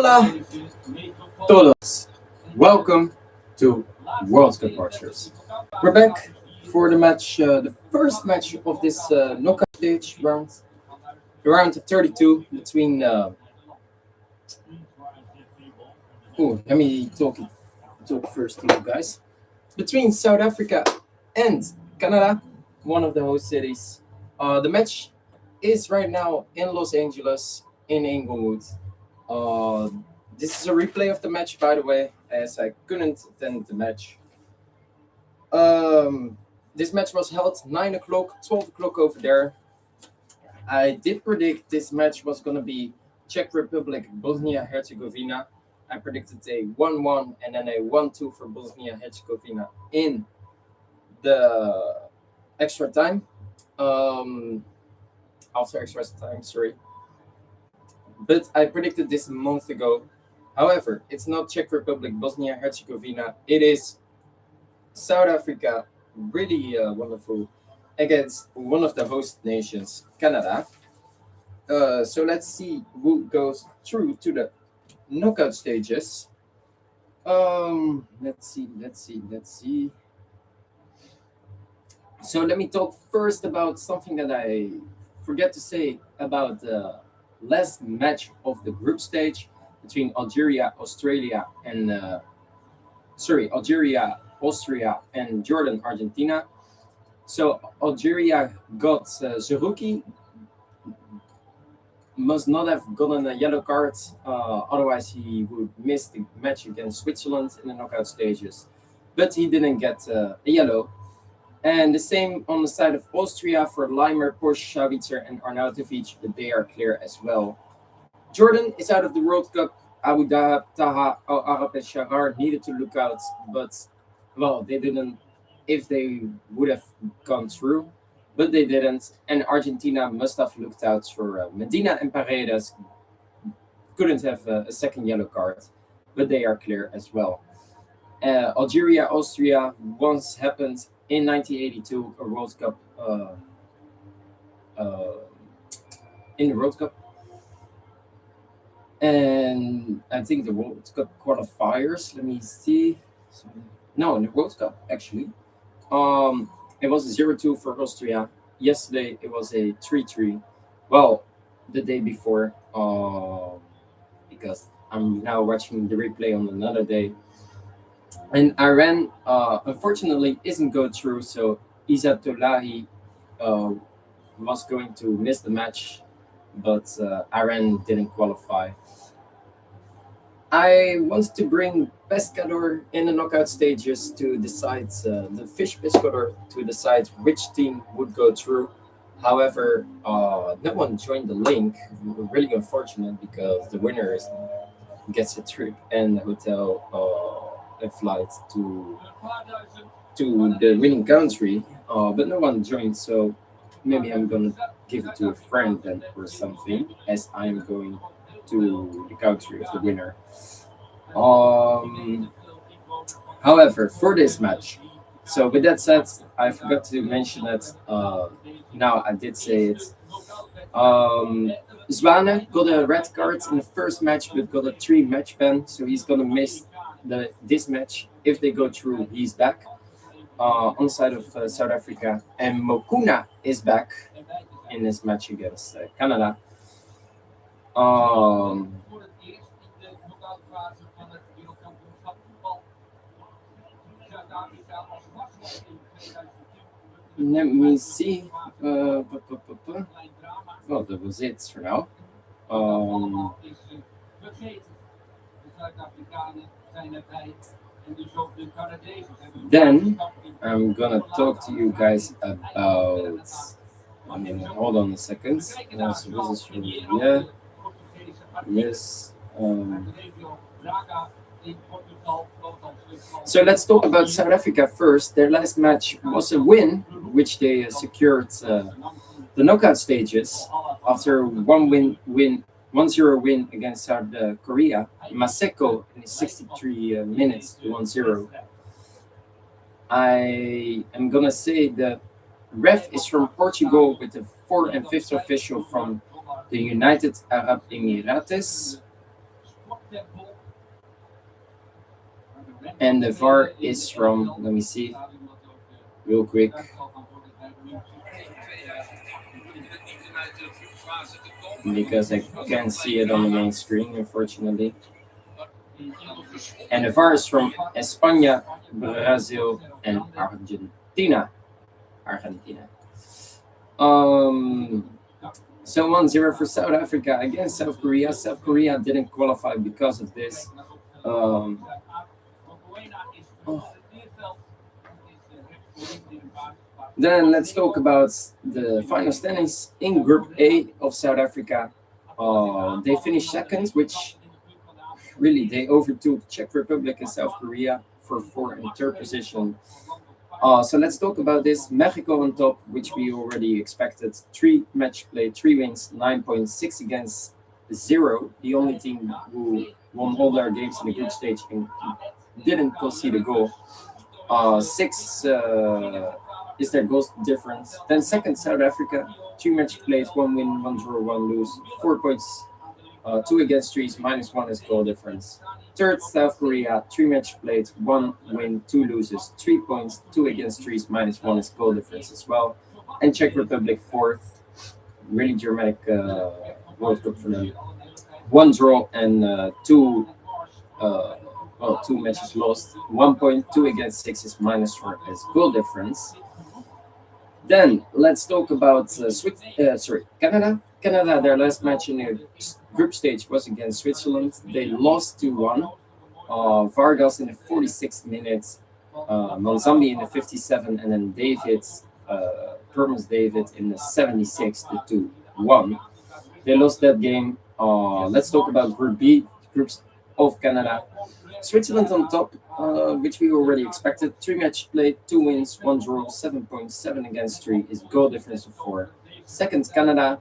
Hola todos. Welcome to World Cup Watchers. We're back for the match, the first match of this knockout stage round, the round of 32 between. Let me talk first to you guys. Between South Africa and Canada, one of the host cities. The match is right now in Los Angeles, in Inglewood. Uh, this is a replay of the match, by the way, as I couldn't attend the match. This match was held 9 o'clock, 12 o'clock over there. I did predict this match was going to be Czech Republic, Bosnia Herzegovina. I predicted a 1-1 and then a 1-2 for Bosnia Herzegovina in the extra time. After extra time, sorry. But I predicted this a month ago. However, it's not Czech Republic, Bosnia Herzegovina. It is South Africa, really wonderful, against one of the host nations, Canada. So let's see who goes through to the knockout stages. Let's see. So let me talk first about something that I forget to say about the last match of the group stage between Algeria, Austria, and Jordan, Argentina. So Algeria got Zerouki. Must not have gotten a yellow card, otherwise he would miss the match against Switzerland in the knockout stages. But he didn't get a yellow. And the same on the side of Austria for Leimer, Porsche, Savitzer, and Arnautovic, but they are clear as well. Jordan is out of the World Cup. Abu Dhabi, Taha, Al Arab, and Shahar needed to look out, but, well, they didn't if they would have gone through. But they didn't, and Argentina must have looked out for Medina and Paredes. Couldn't have a second yellow card, but they are clear as well. Algeria, Austria once happened in 1982, a World Cup in the World Cup, and I think the World Cup qualifiers. Let me see. No, in the World Cup actually. It was a 0-2 for Austria. Yesterday it was a 3-3. Well, the day before, because I'm now watching the replay on another day. And Iran, unfortunately, isn't going through. So Izzatullahi was going to miss the match, but Iran didn't qualify. I wanted to bring Pescador in the knockout stages to decide the fish Pescador to decide which team would go through. However, no one joined the link. Really unfortunate because the winner gets a trip and a hotel, a flight to the winning country. But no one joined, so maybe I'm gonna give it to a friend then or something, as I'm going to the country of the winner. However, for this match, so with that said, I forgot to mention that. Now I did say it. Zwane got a red card in the first match, but got a 3-match ban, so he's gonna miss this match. If they go through, he's back on the side of South Africa, and Mokuna is back in this match against Canada. Let me see. Well, that was it for now. Then I'm gonna talk to you guys about. Hold on a second. So this is from here. Yes. So let's talk about South Africa first. Their last match was a win, which they secured the knockout stages after 1-0 win against South Korea. Maseko in 63 minutes to 1-0. I am gonna say the ref is from Portugal with the 4th and 5th official from the United Arab Emirates. And the VAR is from, let me see, real quick. Because I can't see it on the main screen, unfortunately. And the VAR is from España, Brazil, and Argentina. So 1-0 for South Africa against South Korea. South Korea didn't qualify because of this. Oh. Then let's talk about the final standings in Group A of South Africa. They finished second, which really they overtook Czech Republic and South Korea for 4th and 3rd position. So let's talk about this. Mexico on top, which we already expected. 3 match play, 3 wins, 9.6 against 0. The only team who won all their games in the group stage and didn't concede a goal. 6 is their goal difference. Then second, South Africa. 3 match plays, 1 win, 1 draw, 1 lose. 4 points, 2 against 3, -1 is goal difference. Third, South Korea, 3 match played, 1 win, 2 loses, 3 points, 2 against 3, -1 is goal difference as well. And Czech Republic fourth, really dramatic World Cup for them. 1 draw and 2 matches lost. 1 point, 2 against 6 is -4 as goal difference. Then let's talk about Canada. Canada, their last match in the group stage was against Switzerland. They lost 2-1. Vargas in the 46th minute, Monzambi in the 57th, and then Permas David in the 76th, the 2-1. They lost that game. Let's talk about Group B, groups of Canada. Switzerland on top, which we already expected. 3 match played, 2 wins, 1 draw, 7.7 against 3 is goal difference of 4. Second, Canada.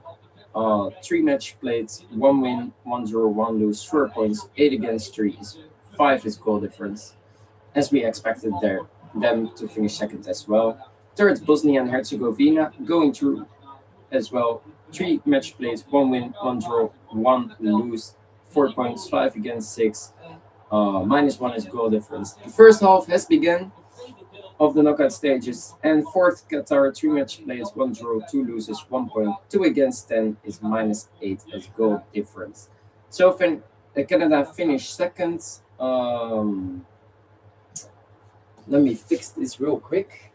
3 match played, 1 win, 1 draw, 1 lose, 4 points, 8 against 3 is 5 is goal difference, as we expected them to finish second as well. Third, Bosnia and Herzegovina going through as well. 3 match plays, 1 win, 1 draw, 1 lose, 4 points, 5 against 6, -1 is goal difference. The first half has begun of the knockout stages, and fourth, Qatar, 3 match plays, 1 draw, 2 loses, 1 point, 2 against 10 is -8 as goal difference. So Canada finished second. Let me fix this real quick.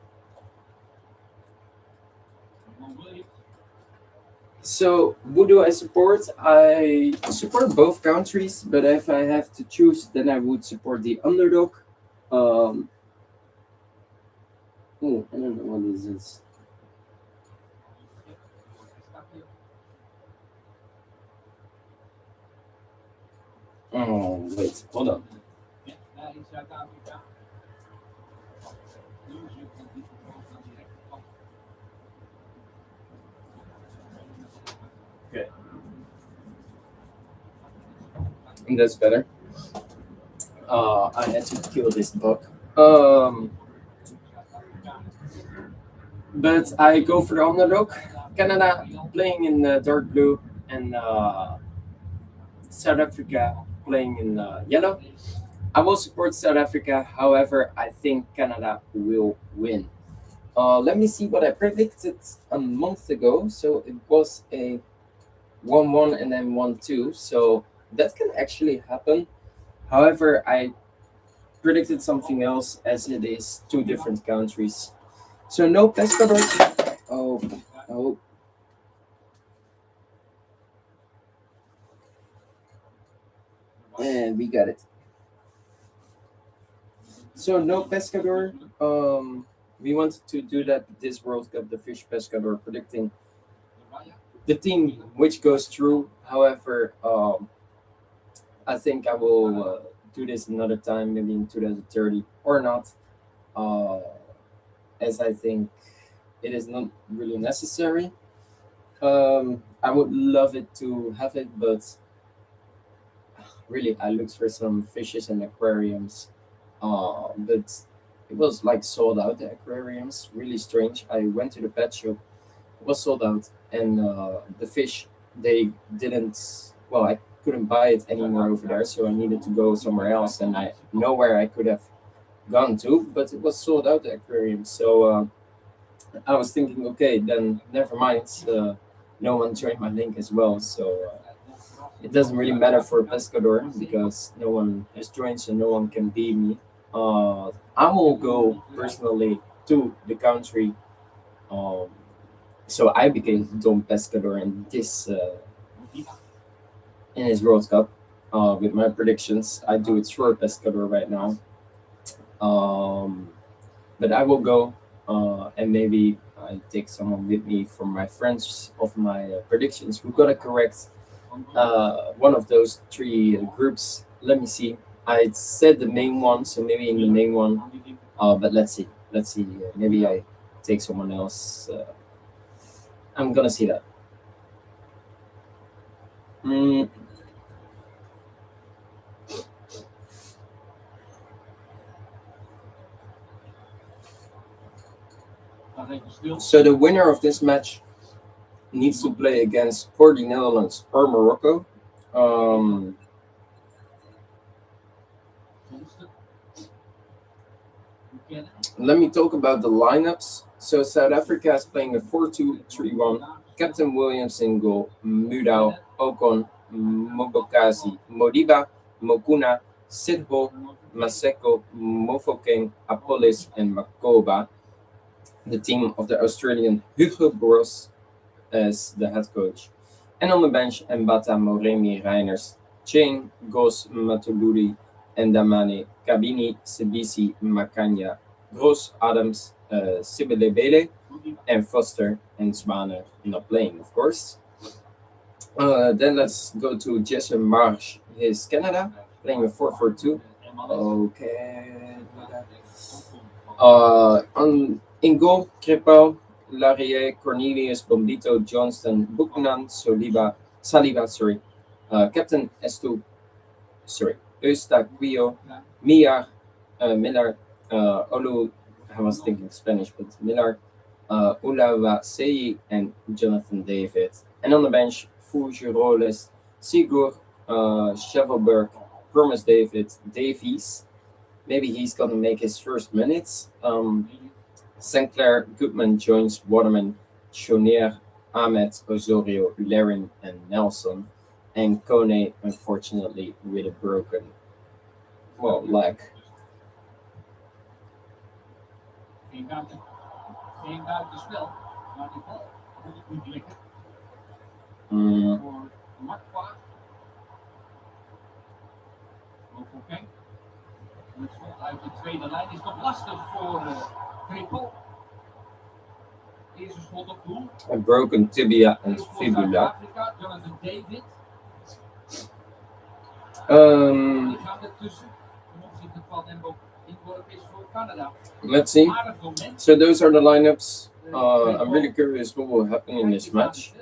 So who do I support? I support both countries, but if I have to choose, then I would support the underdog. I don't know what this is. Oh, wait, hold on. Okay. And that's better. I had to kill this bug. But I go for the underdog. Canada playing in dark blue, and South Africa playing in yellow. I will support South Africa. However, I think Canada will win. Let me see what I predicted a month ago. So it was a 1-1 and then 1-2. So that can actually happen. However, I predicted something else, as it is 2 different countries. So no pescador. Oh. And we got it. So no pescador. We wanted to do that this World Cup, the fish pescador, predicting the team which goes through. However, I think I will do this another time, maybe in 2030 or not, as I think it is not really necessary. I would love it to have it, but really, I looked for some fishes and aquariums, but it was like sold out. The aquariums, really strange. I went to the pet shop, it was sold out, and the fish, they didn't. Well, I couldn't buy it anymore over there, so I needed to go somewhere else, and I know where I could have gone to, but it was sold out, the aquarium. So I was thinking, okay, then never mind. No one joined my link as well, so it doesn't really matter for Pescador because no one has joined, so no one can beat me. I will go personally to the country. Um, so I became Don Pescador in his World Cup. With my predictions, I do it for Pescador right now. Um, but I will go, and maybe I take someone with me from my friends of my predictions who got it correct. One of those three groups. Let me see. I said the main one, so maybe in the main one. But let's see. Let's see. Maybe I take someone else. I'm gonna see that. Mm, so the winner of this match needs to play against or the Netherlands or Morocco. Um, Let me talk about the lineups. So South Africa is playing a 4-2-3-1. Captain Williams in goal. Mudau, Ocon, Mobokazi, Modiba, Mokuna, Sidho, Maseko, Mofokeng, Apollis, and Makoba. The team of the Australian Hugo Broos as the head coach. And on the bench, Mbata, Moremi, Reiners, Chain, Gos, Matuluri, Endamane, Kabini, Sibisi, Makanya, Gross, Adams, Sibelebele, and Foster and Zwane not playing, of course. Then let's go to Jason Marsh. He's Canada, playing a 4-4-2. Okay. In goal, Kripal, Larie, Cornelius, Bombito, Johnston, Buchanan, Saliba, Captain Eustaquio, Mia, Miller, Olu, I was thinking Spanish, but Miller, Ulawa Seyi, and Jonathan David. And on the bench, Fujiroles, Sigur, Chevelberg, Promise David, Davies. Maybe he's gonna make his first minutes. Sinclair, Goodman joins Waterman, Chonier, Ahmed, Osorio, Larin, and Nelson. And Kone, unfortunately, with a broken, leg. Mm, a broken tibia and fibula. Let's see. So those are the lineups. I'm really curious what will happen in this match.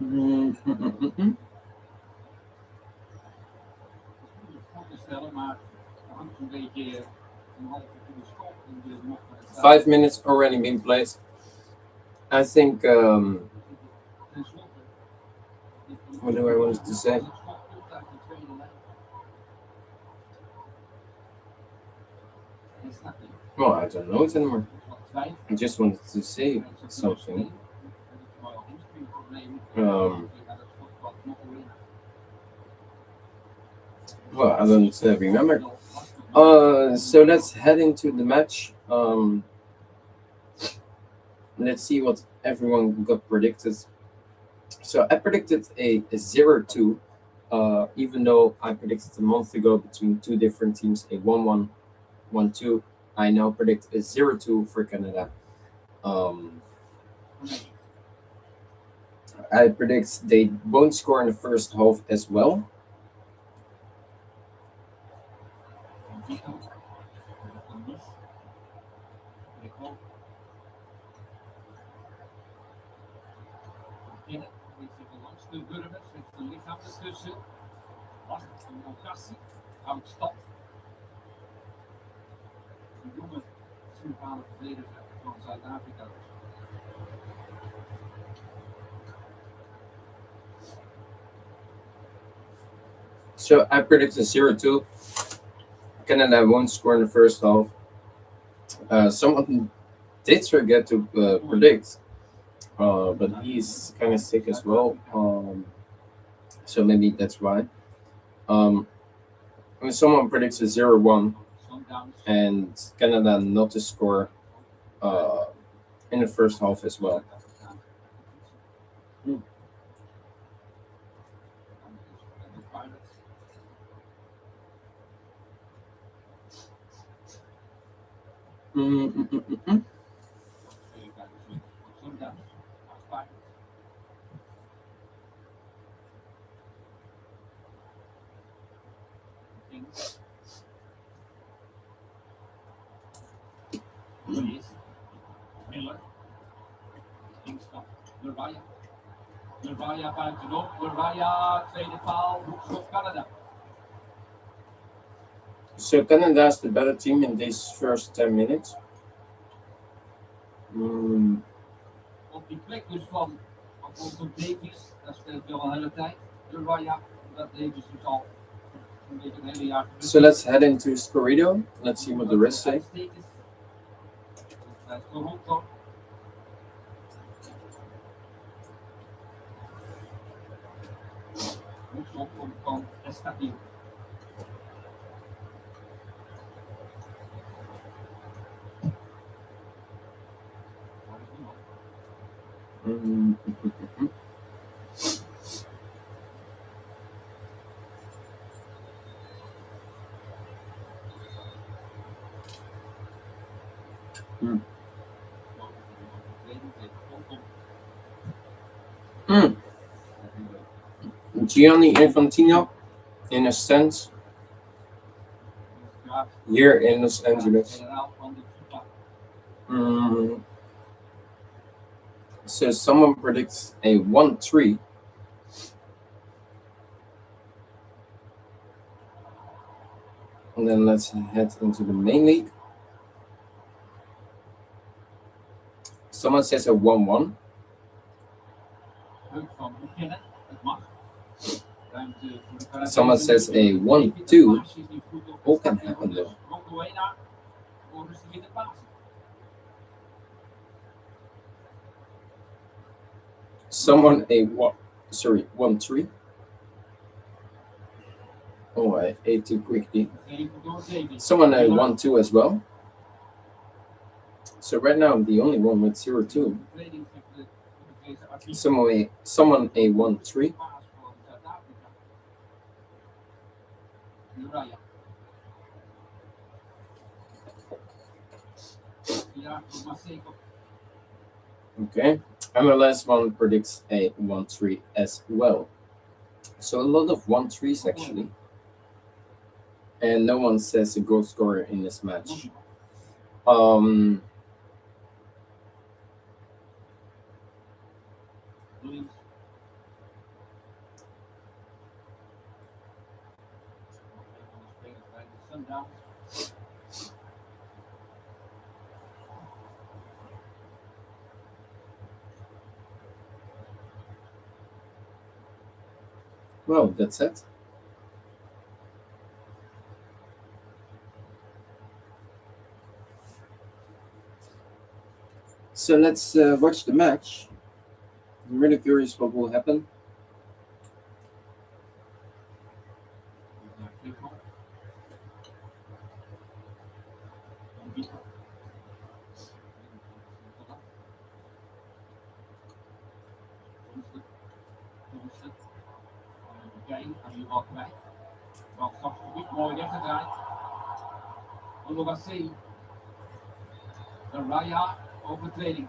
Mm-hmm. 5 minutes already been played. I think. What do I want to say? Well, I don't know it anymore. I just wanted to say something. Well, I don't remember. So let's head into the match. Let's see what everyone got predicted. So I predicted a 0-2, even though I predicted a month ago between two different teams a 1-1, 1-2. I now predict a 0-2 for Canada. I predict they won't score in the first half as well. So I predict a 0-2. Canada won't score in the first half. Someone did forget to predict, but he's kind of sick as well. So maybe that's why. When someone predicts a 0-1 and Canada not to score in the first half as well. Mm-mm-mm-mm. Luraya buitenop. Luraya, tweede paal, hoekschop Canada. So Canada's the better team in these first 10 minutes. Op die plek dus van Alfonso Davies, daar speelt wel een hele tijd. Luraya, dat Davies dus al een beetje een hele jaar. So let's head into Scorrido. Let's see what the rest say. Toronto. Hoekschop komt van Estapil. Gianni Infantino, in a sense, here in Los Angeles. So someone predicts a 1-3. And then let's head into the main league. Someone says a 1-1. Someone says a 1-2. All can happen though. Someone a 1-3. Oh, I ate too quickly. Someone a 1-2 as well. So right now I'm the only one with 0-2. Someone a 1-3. Okay, and the last one predicts a 1-3 as well. So a lot of 1-3s actually. And no one says a goal scorer in this match. Well, that's it. So let's watch the match. I'm really curious what will happen. Mooi weggedraaid. Oluwase. Raya, overtreding.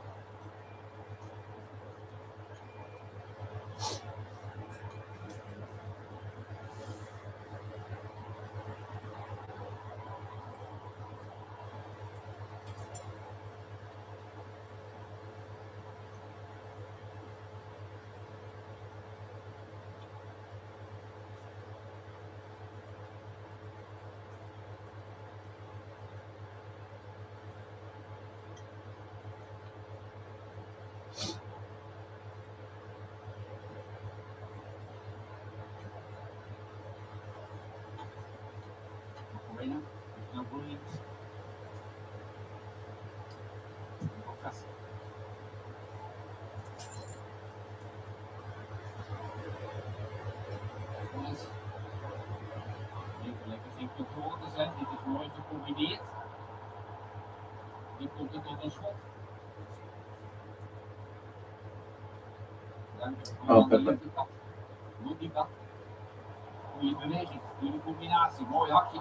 Oh, aan de Pepper. linkerkant. Monica. Goede beweging, goede combinatie, mooi hakje.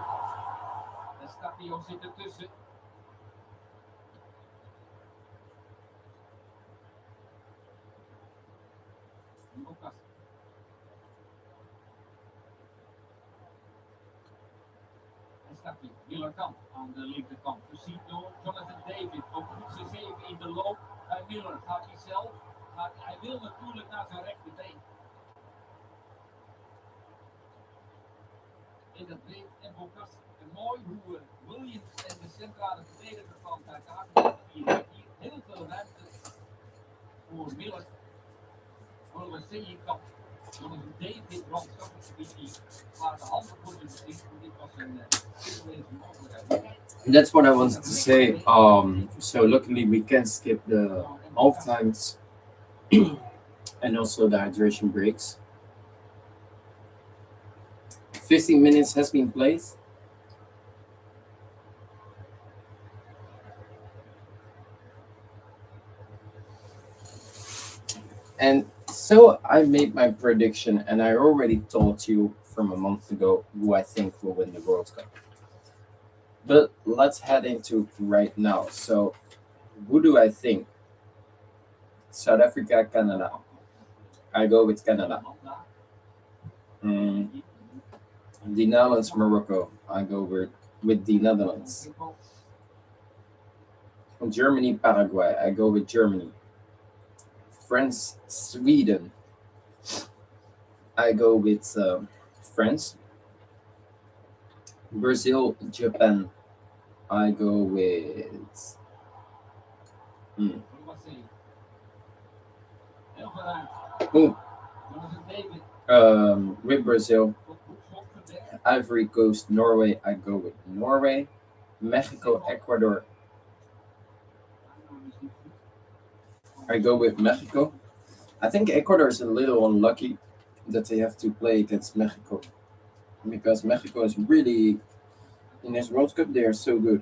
En Stapio zit ertussen. Lucas. En Stapio, Miller-Kamp aan de linkerkant. Gezien door Jonathan David. Ook goed gegeven in de loop. Miller gaat hij zelf. Maar hij wil natuurlijk naar zijn rechterbeen. In dat breed en Bokas. En mooi hoe Williams en de centrale verdediger van elkaar. Hier heel veel ruimte voor Miller. Voor de C-kant. Jonathan David brandstof. Die waren de handen voor de beslissing. Dit was een mogelijkheid. That's what I wanted to say. So luckily we can skip the half times and also the hydration breaks. 15 minutes has been played. And so I made my prediction, and I already told you from a month ago who I think will win the World Cup. But let's head into right now. So, who do I think? South Africa, Canada. I go with Canada. The Netherlands, Morocco. I go with the Netherlands. Germany, Paraguay. I go with Germany. France, Sweden. I go with France. Brazil, Japan. I go with. With Brazil. Ivory Coast, Norway. I go with Norway. Mexico, Ecuador. I go with Mexico. I think Ecuador is a little unlucky that they have to play against Mexico, because Mexico is really, in this World Cup, they are so good.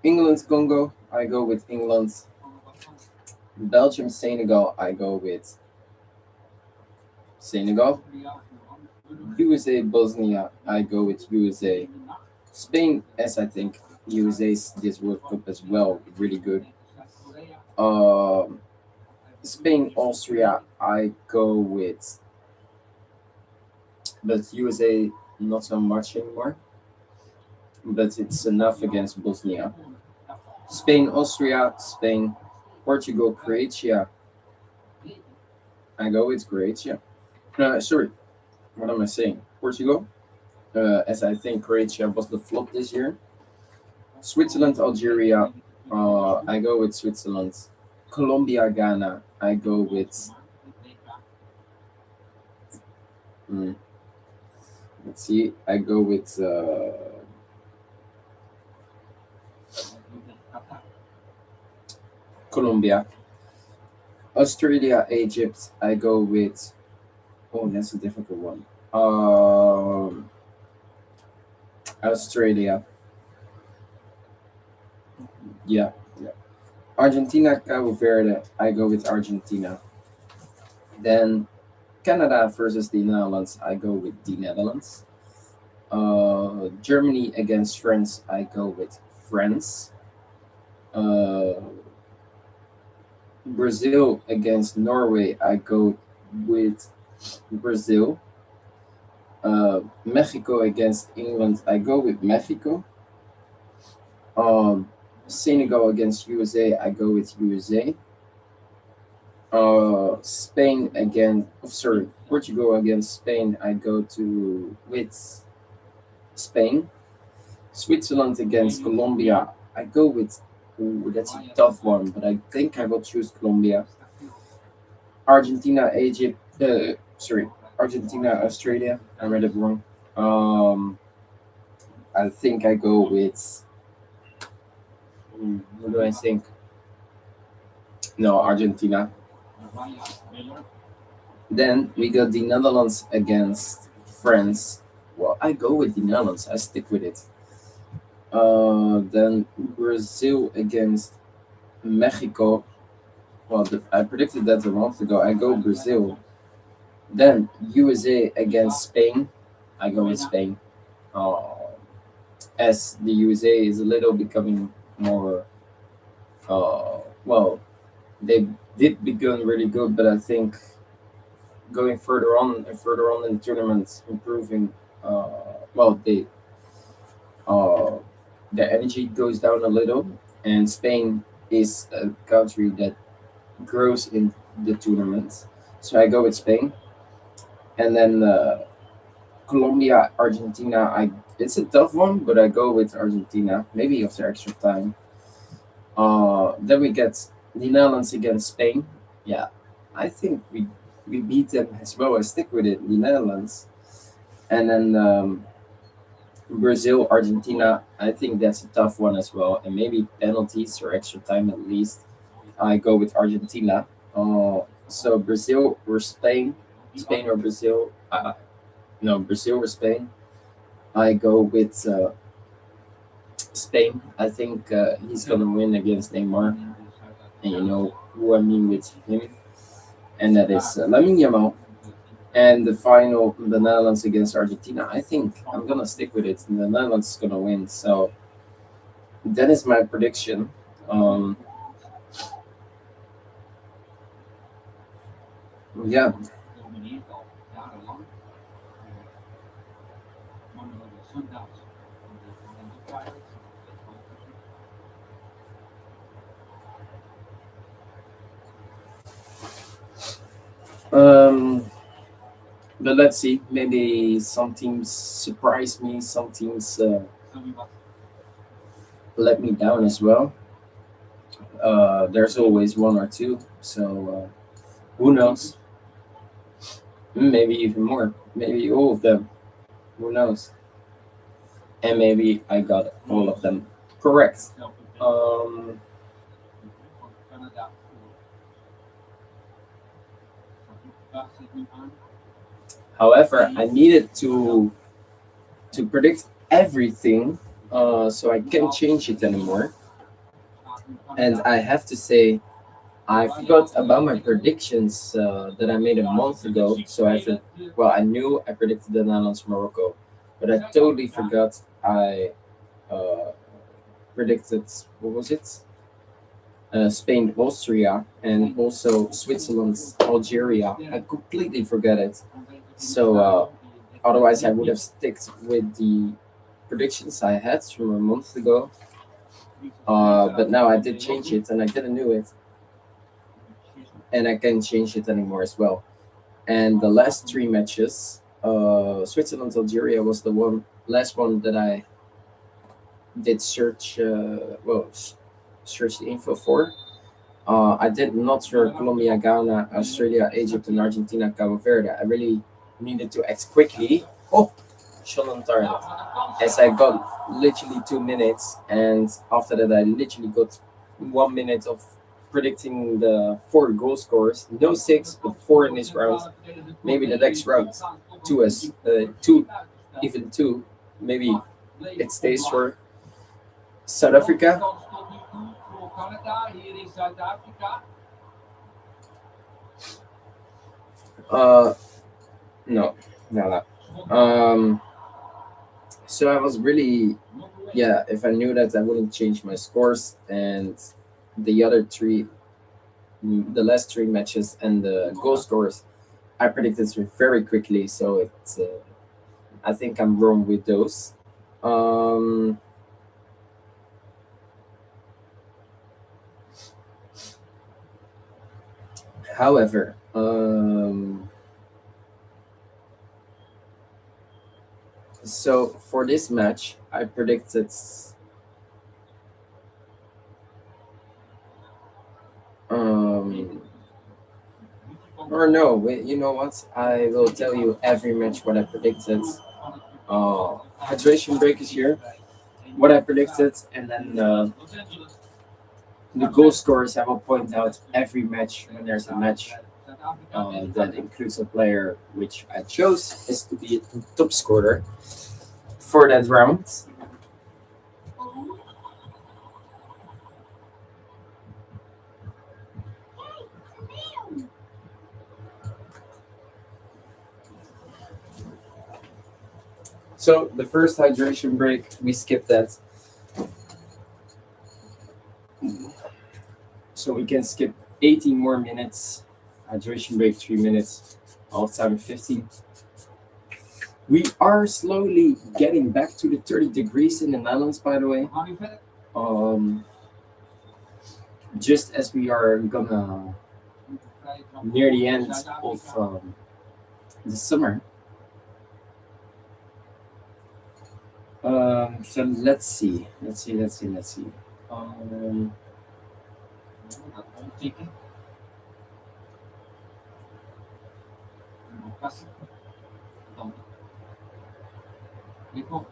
England, Congo. I go with England. Belgium, Senegal. I go with Senegal. USA, Bosnia. I go with USA. Spain, as I think USA's this World Cup as well, really good. Spain, Austria. I go with, but USA not so much anymore. But it's enough against Bosnia. Spain, Austria, Spain, Portugal, Croatia. I go with Croatia. Sorry, what am I saying? Portugal, as I think Croatia was the flop this year. Switzerland, Algeria. I go with Switzerland. Colombia, Ghana. I go with. Let's see. I go with. Colombia. Australia, Egypt. I go with. Oh, that's a difficult one. Australia. Yeah. Argentina, Cabo Verde. I go with Argentina. Then Canada versus the Netherlands. I go with the Netherlands. Germany against France. I go with France. Brazil against Norway. I go with Brazil. Mexico against England. I go with Mexico. Senegal against USA. I go with USA. Spain against. Portugal against Spain. I go with Spain. Switzerland against Colombia. I go with. Ooh, that's a tough one, but I think I will choose Colombia. Argentina, Egypt. Argentina, Australia. I read it wrong. I think I go with. What do I think? No, Argentina. Then we got the Netherlands against France. Well, I go with the Netherlands. I stick with it. Then Brazil against Mexico. well, I predicted that a month ago. I go Brazil, then USA against Spain. I go with Spain. Uh, as the USA is a little becoming more, well, they did begin really good, but I think going further on and further on in the tournament, improving, well, uh, the energy goes down a little, and Spain is a country that grows in the tournament. So I go with Spain, and then Colombia, Argentina. I It's a tough one, but I go with Argentina. Maybe after extra time. Then we get the Netherlands against Spain. Yeah, I think we beat them as well. I stick with it, the Netherlands, and then Brazil, Argentina. I think that's a tough one as well, and maybe penalties or extra time at least. I go with Argentina. So Brazil or Spain, Spain or Brazil. No, Brazil or Spain. I go with Spain. I think he's gonna win against Neymar, and you know who I mean with him, and that is Lamine Yamal. And the final, the Netherlands against Argentina. I think I'm gonna stick with it. The Netherlands is gonna win. So that is my prediction. Um, yeah. domineert al jarenlang. Mannen van de Sundowns en de Pirates. Um, but let's see. Maybe some teams surprise me. Some teams let me down as well. There's always one or two. So who knows? Maybe even more. Maybe all of them. Who knows? And maybe I got all of them correct. Um, Van Canada voor zit nu aan. However, I needed to predict everything, so I can't change it anymore. And I have to say, I forgot about my predictions that I made a month ago. So well, I knew I predicted the Netherlands Morocco, but I totally forgot I uh, predicted what was it? Spain, Austria, and also Switzerland, Algeria. I completely forgot it. So otherwise, I would have sticked with the predictions I had from a month ago. But now I did change it, and I didn't know it, and I can't change it anymore as well. And the last three matches, Switzerland, Algeria was the last one that I did search. Search the info for. I did not for Colombia, Ghana, Australia, Egypt, and Argentina, Cabo Verde. I really needed to act quickly. Oh, shot on target. As I got literally 2 minutes, and after that, I literally got 1 minute of predicting the four goal scores. No six, but four in this round. Maybe the next round, two, even two. Maybe it stays for South Africa. Voor Canada, hier in Zuid-Afrika. No, no, no. So I was really, yeah. If I knew that, I wouldn't change my scores. And the other three, the last three matches and the goal scores, I predicted very quickly. So it's, I think I'm wrong with those. Um, However, so for this match, I predicted. Um, or no, wait, you know what? I will tell you every match what I predicted. Hydration break is here. What I predicted, and then the goal scorers I will point out every match when there's a match that includes a player which I chose is to be a top scorer for that round. So the first hydration break, we skipped that. So we can skip 18 more minutes. Hydration break 3 minutes. Half time 15. We are slowly getting back to the 30 degrees in the Netherlands, by the way. Gaan we verder? Just as we are gonna Vrije trap near the voor end of Zuid-Afrika. the summer. So let's see. Dat omtikken. Nog passen. Dan. Kickoff.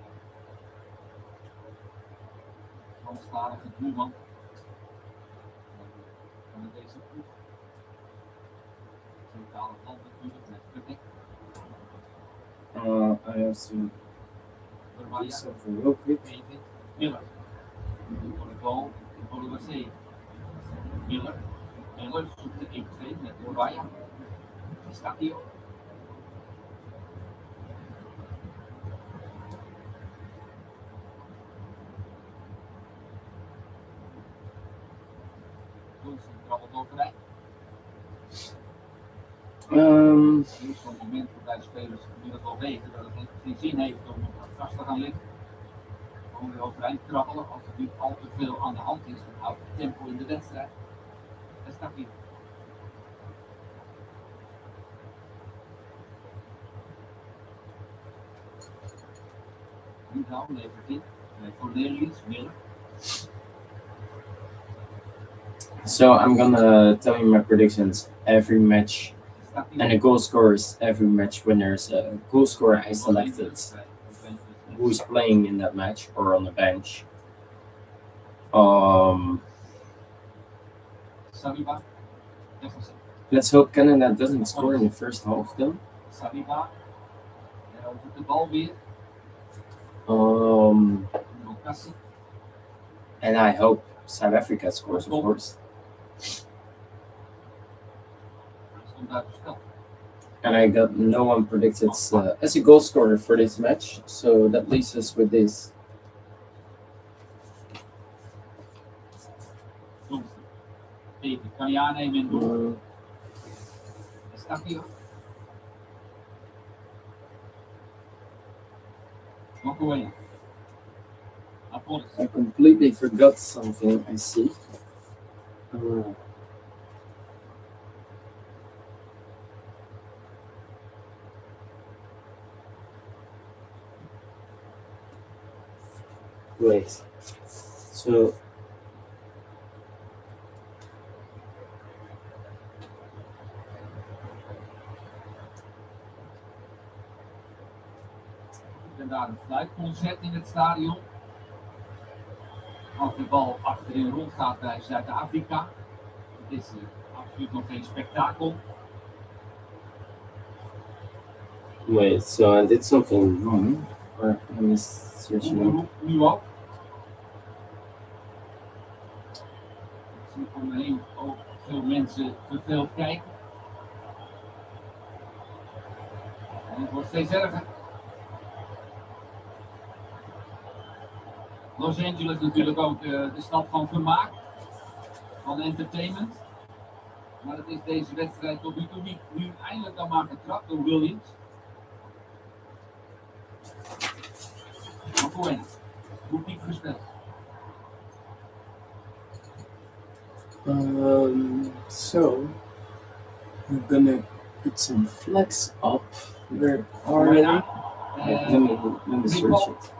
Franstalige doelman. Van deze ploeg. Centrale land natuurlijk met Kuttek. I have to do Verwaaien. something real quick. David Miller. Voor de goal voor de WC. Miller. Miller zoekt de 1-2 met Verwaaien. Staat hier. Johnson krabbelt overeind. Hier is zo'n moment waarbij de spelers in ieder geval weten dat het geen zin heeft om op het gras te gaan liggen. Gewoon weer overeind krabbelen. Als er niet al te veel aan de hand is, dan houdt het tempo in de wedstrijd. Dat staat hier. Nieuwbouw levert in. Cornelius, Miller. So I'm gonna tell you my predictions every match Staat hier. and the goal scorers every match when there's a goal scorer I selected who is playing in that match or on the bench. Saliba. Jefferson. Let's hope Canada doesn't score in the first half though. Saliba. Over de bal weer. Lucas. And I hope South Africa scores, of course. Stond buitenspel. And I got no one predicted as a goal scorer for this match, so that leaves us with this. Johnson. David, kan je aannemen in doel? Staat hier. Makoe. Apollos. I completely forgot something, I see. Wait. So En daar een fluitconcert in het stadion. Als de bal achterin rondgaat bij Zuid-Afrika. Het is absoluut nog geen spektakel. wait, so I did something wrong. Or let me search it up. Nu ook. Ik zie om me heen ook veel mensen verveeld kijken. En het wordt steeds erger. Los Angeles natuurlijk ook de stad van vermaak, van entertainment. Maar dat is deze wedstrijd tot nu toe niet. Nu eindelijk dan maar getrapt door Williams. Makoena, goed diep gespeeld. So we're gonna put some flex up. Where are they? Let me search it.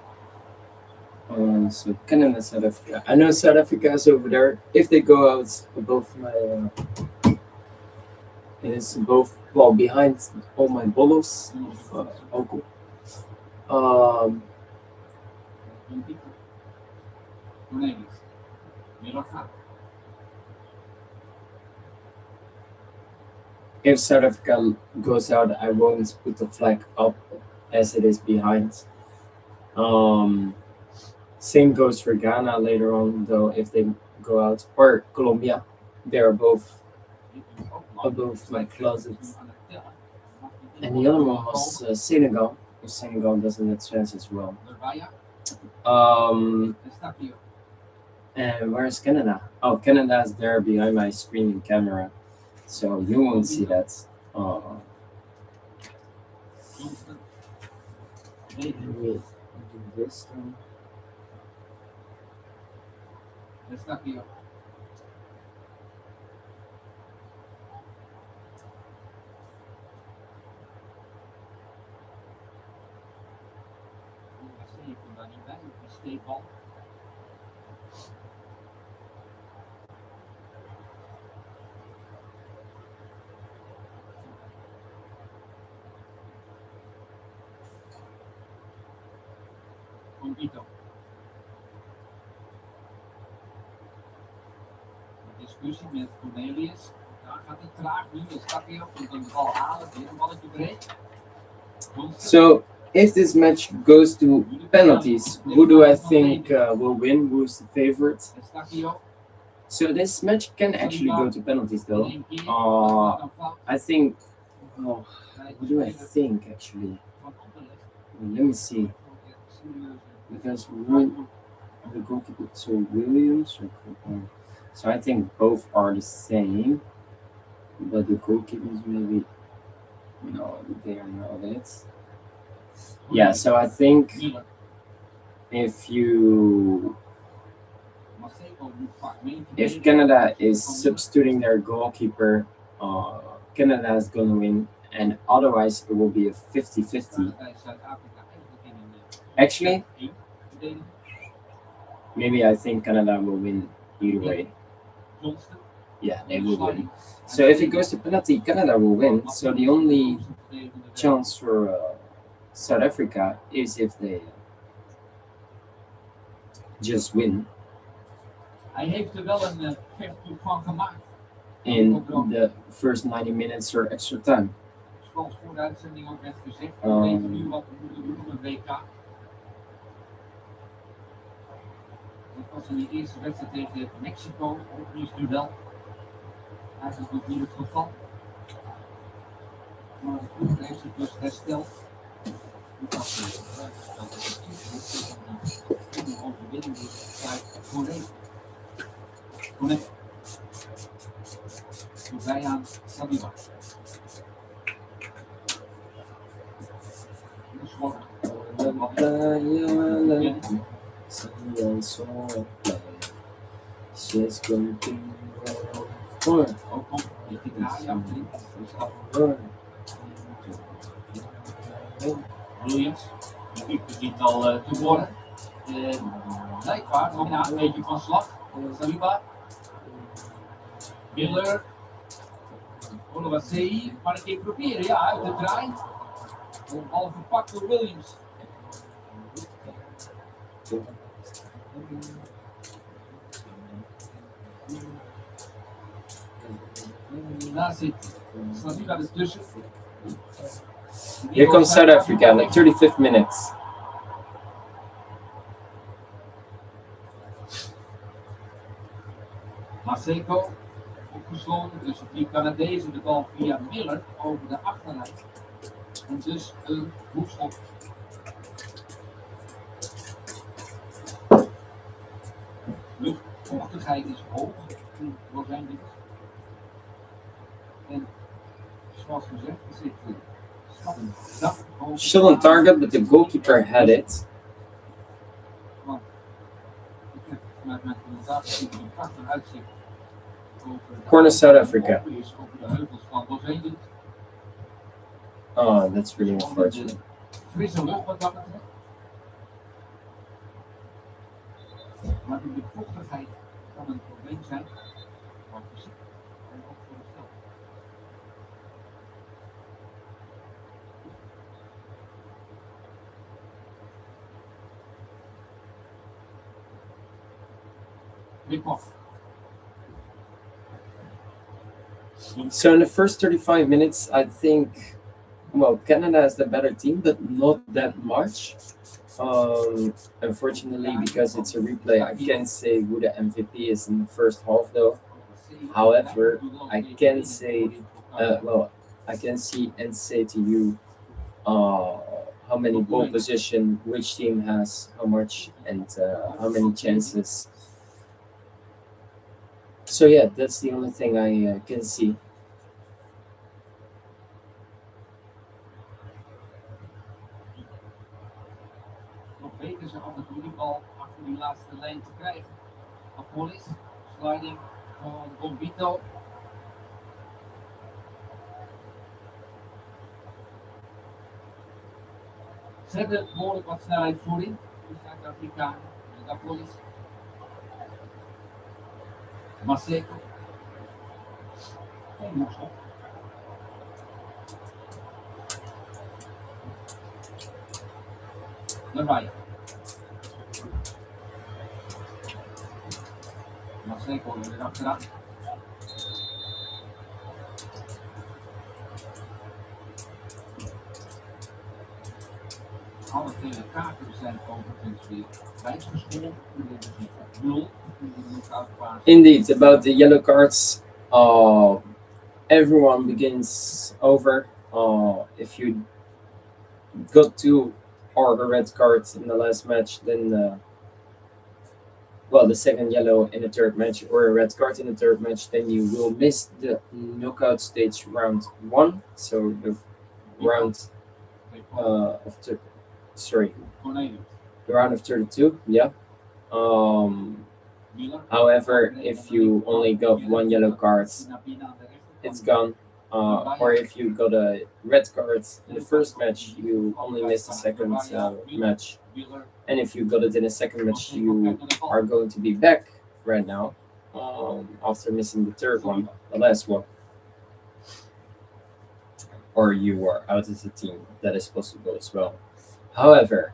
So Canada, South Africa. I know South Africa is over there. If they go out above my, it is above, well, behind all my bolos of Oko. Cornelius, Miller gaat. If South Africa goes out, I won't put the flag up as it is behind. Same goes for Ghana later on, though, if they go out, or Colombia. They're both above my closet. And the other one was Senegal. Senegal doesn't advance as well. Berbaya. Estacio. And where's Canada? Oh, Canada's there behind my screen camera, so you won't see that. Johnston. Wait, do this thing. Estacio. Je komt daar niet bij, die steekbal. Compito. Een discussie met Cornelius. Daar gaat het traag nu. Estacio komt een bal halen, weer een balletje breed. So, if this match goes to penalties, who do I think will win? Who's the favorite? Estacio. So this match can actually go to penalties, though. I think. Oh, what do I think actually? Let me see. Because the goalkeeper, so Williams or so I think both are the same, but the goalkeepers maybe no, they are not it. Yeah, so I think if Canada is substituting their goalkeeper, Canada is gonna win, and otherwise it will be a 50-50. Actually, maybe I think Canada will win either way. Yeah, they will win. So if it goes to penalty, Canada will win. So the only chance for South Africa is if they just win Hij heeft er wel een vechtgroep van gemaakt. in the first 90 minutes or extra time. Zoals voor de uitzending ook werd gezegd, we weten nu wat we moeten doen op een WK. Dat was in de eerste wedstrijd tegen Mexico, opnieuw duel. Eigenlijk nog niet het geval. Maar het ploeg heeft zich dus hersteld. Een overwinning dus uit Korea. Connect. Voorbij aan Saliba. Ook nog een beetje draaien. Williams, die keeper ziet al te worden. Blijkbaar nog een beetje van slag. Saliba. Miller. Olawasei. Maar een keer proberen, ja, uit de draai. Al verpakt door Williams. Daar zit Saliba ertussen. Here comes South Africa, like 35th minutes. Maseko opgesloten tussen die Canadezen, de bal via Miller over de achterlijn. En dus een hoekschop. Luchtvochtigheid is hoog in Los Angeles. En zoals gezegd, er zit een dak boven. Shot on target, but the goalkeeper had it. Want ik heb vanuit mijn commentaar gezien een prachtig uitzicht over Corner South Africa. over de heuvels van Los Angeles. Oh, that's really unfortunate. Frisse lucht wat dat betreft. Maar de luchtvochtigheid kan een probleem zijn. Maar fysiek en ook voor het veld. Kickoff. So in the first 35 minutes, I think, well, Canada is the better team, but not that much. Unfortunately, because it's a replay, I can't say who the MVP is in the first half, though. However, I can say, I can see and say to you how many ball position which team has, how much, and how many chances. So yeah, that's the only thing I can see. Nog weten ze af en toe die bal achter die laatste lijn te krijgen. Apollis, sliding van Bombito. Ze hebben behoorlijk wat snelheid voorin, de Zuid-Afrikanen. De Apollis. Maseko. Geen hoekschop. Erbij. Maseko er weer achteraan. Alle gele kaarten zijn overigens weer bijgeschoren. Op 0 in de knockout fase. Indeed, about the yellow cards, everyone begins over. If you got two or a red card in the last match, then well, the second yellow in the third match or a red card in the third match, then you will miss the knockout stage round 1. So the round sorry, the round of 32. Yeah. However, if you only got one yellow card, it's gone. Or if you got a red card in the first match, you only miss the second match. And if you got it in the second match, you are going to be back right now after missing the third one, the last one. Or you are out as a team. That is possible as well. However,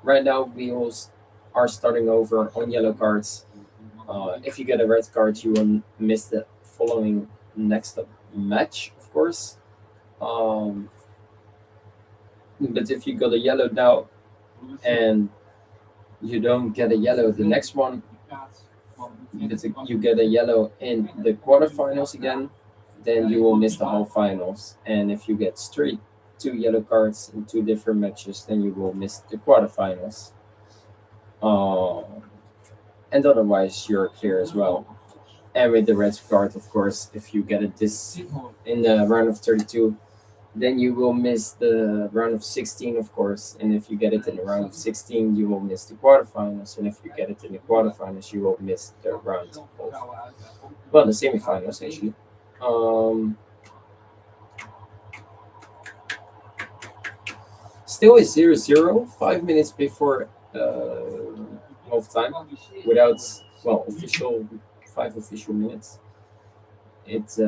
right now we all are starting over on yellow cards. If you get a red card, you will miss the following next match, of course. But if you got a yellow now and you don't get a yellow the next one, you get a yellow in the quarterfinals again, then you will miss the whole finals. And if you get straight 2 yellow cards in 2 different matches, then you will miss the quarterfinals. And otherwise, you're clear as well. And with the red card, of course, if you get it this in the round of 32, then you will miss the round of 16, of course. And if you get it in the round of 16, you will miss the quarterfinals. And if you get it in the quarterfinals, you will miss the round of, well, the semifinals, actually. Still is 0-0, 5 minutes before half time, without, well, 5 official minutes. It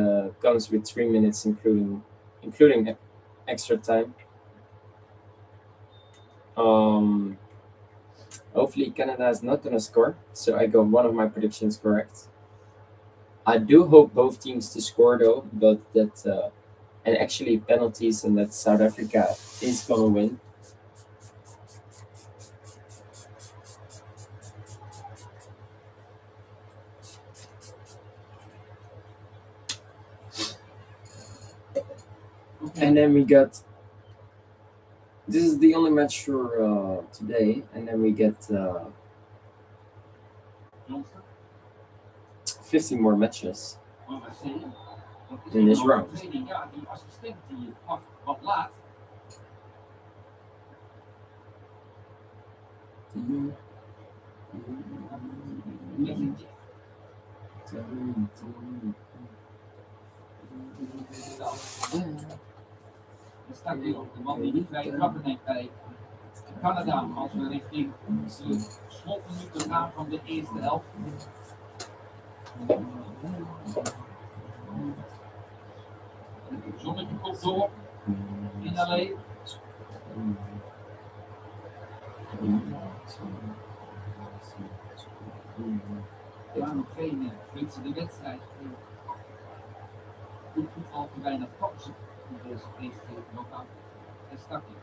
comes with 3 minutes, including extra time. Hopefully Canada is not gonna score, so I got one of my predictions correct. I do hope both teams to score though, but that and actually penalties, and that South Africa is gonna win. And then we got, this is the only match for today, and then we get 15 more matches in this round. Ja, die assistent die mag wat laat. Er staat hier op de man die die vrije trappen neemt bij Canada als we richting de slotminuten gaan van de eerste helft. Zonnetje komt door in LA. Ja, nog geen flitsende wedstrijd. Goed voetbal te weinig kansen in deze eerste knockout. En stakje.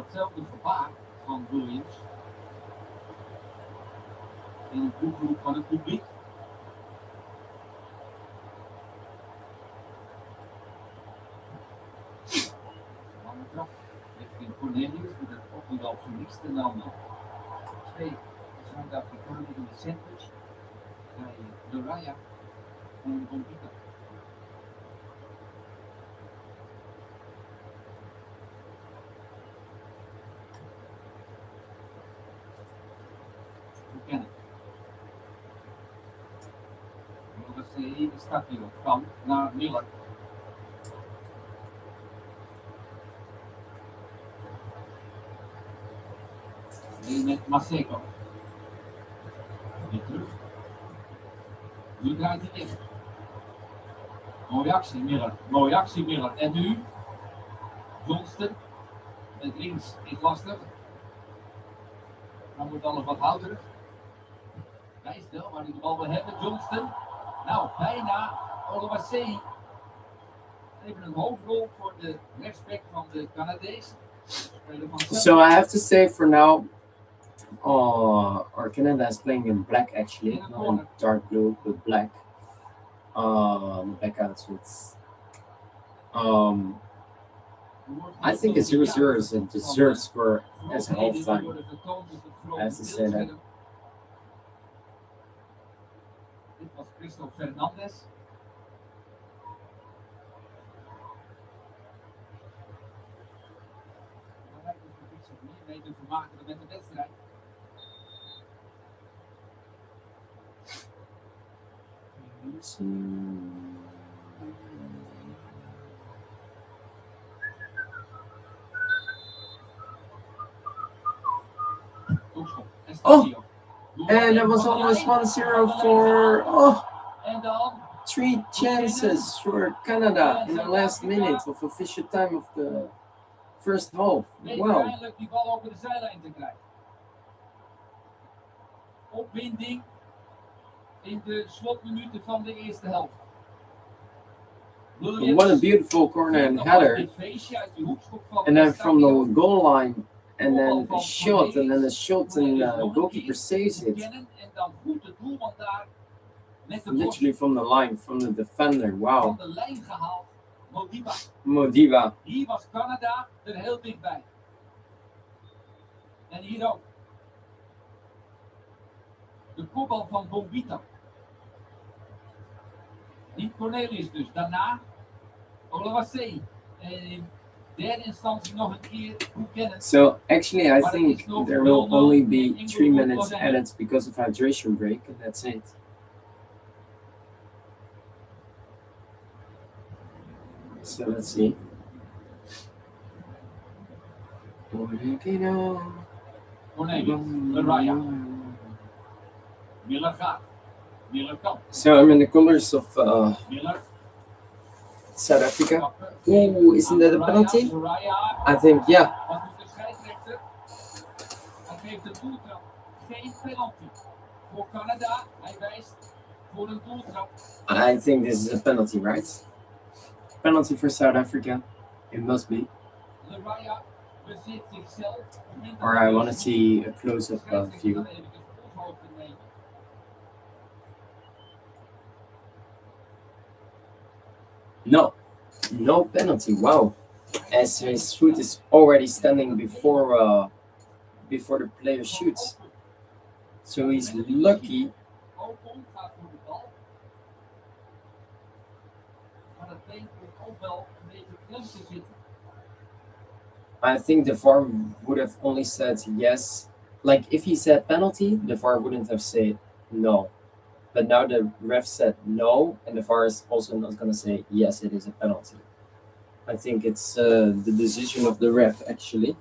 datzelfde gebaar van Williams. In een oproep van het publiek. Lange trap richting Cornelius met het opduel verliest en dan 2 Zuid-Afrikanen in de sandwich bij Loraya en Bombita. Buchanan. De start hier op kan naar Miller. Nu met Maseko. Weer terug. Nu draait hij dicht. Mooie actie Miller. Mooie actie Miller. En nu Johnston. Met links is lastig. Dan moet alles wat houterig. Wijst wel waar hij de bal wil hebben. Johnston. Nou, bijna Oluwaseyi. Even een hoofdrol voor de rechtsback van de Canadees. So I have to say for now, our Canada is playing in black actually, not in dark blue, but black. Back out with. I think a 0-0 is a deserved score as a halftime. I have to say that. Dit was Christophe Fernandez. Belangrijk is dat ik zich meer mee te vermaken met de wedstrijd. Oh, and it was almost 1-0 for 3 chances for Canada in the last minute of official time of the first half. Wow. Uiteindelijk die bal over de zijlijn te krijgen. Opwinding in de slotminuten van de eerste helft. What a beautiful corner and header. And then from the goal line, and then a shot, and then a shot, and the goalkeeper saves it. Literally from the line, from the defender. Wow. Modiba. Hier was Canada er heel dichtbij. En hier ook. De kopbal van Bombita. Niet Cornelius dus. Daarna Oluwaseyi. En in derde instantie nog een keer Buchanan. So actually I think there will only be 3 minutes added because of hydration break, and that's it. So let's see. Cornelius, Raya. Miller gaat. Miller kan. So I'm in the colors of Miller. South Africa. Ooh, isn't that a penalty? I think, yeah. Wat doet de scheidsrechter? Hij geeft een doeltrap. Geen penalty. Voor Canada. Hij wijst voor een doeltrap. I think this is a penalty, right? Penalty for South Africa. It must be. Raya bezit zichzelf. Or I want to see a close-up view. No penalty. Wow, as his foot is already standing before the player shoots, so he's lucky. I think the VAR would have only said yes. Like if he said penalty, the VAR wouldn't have said no. But now the ref said no, and the VAR is also not going to say yes, it is a penalty. I think it's the decision of the ref, actually.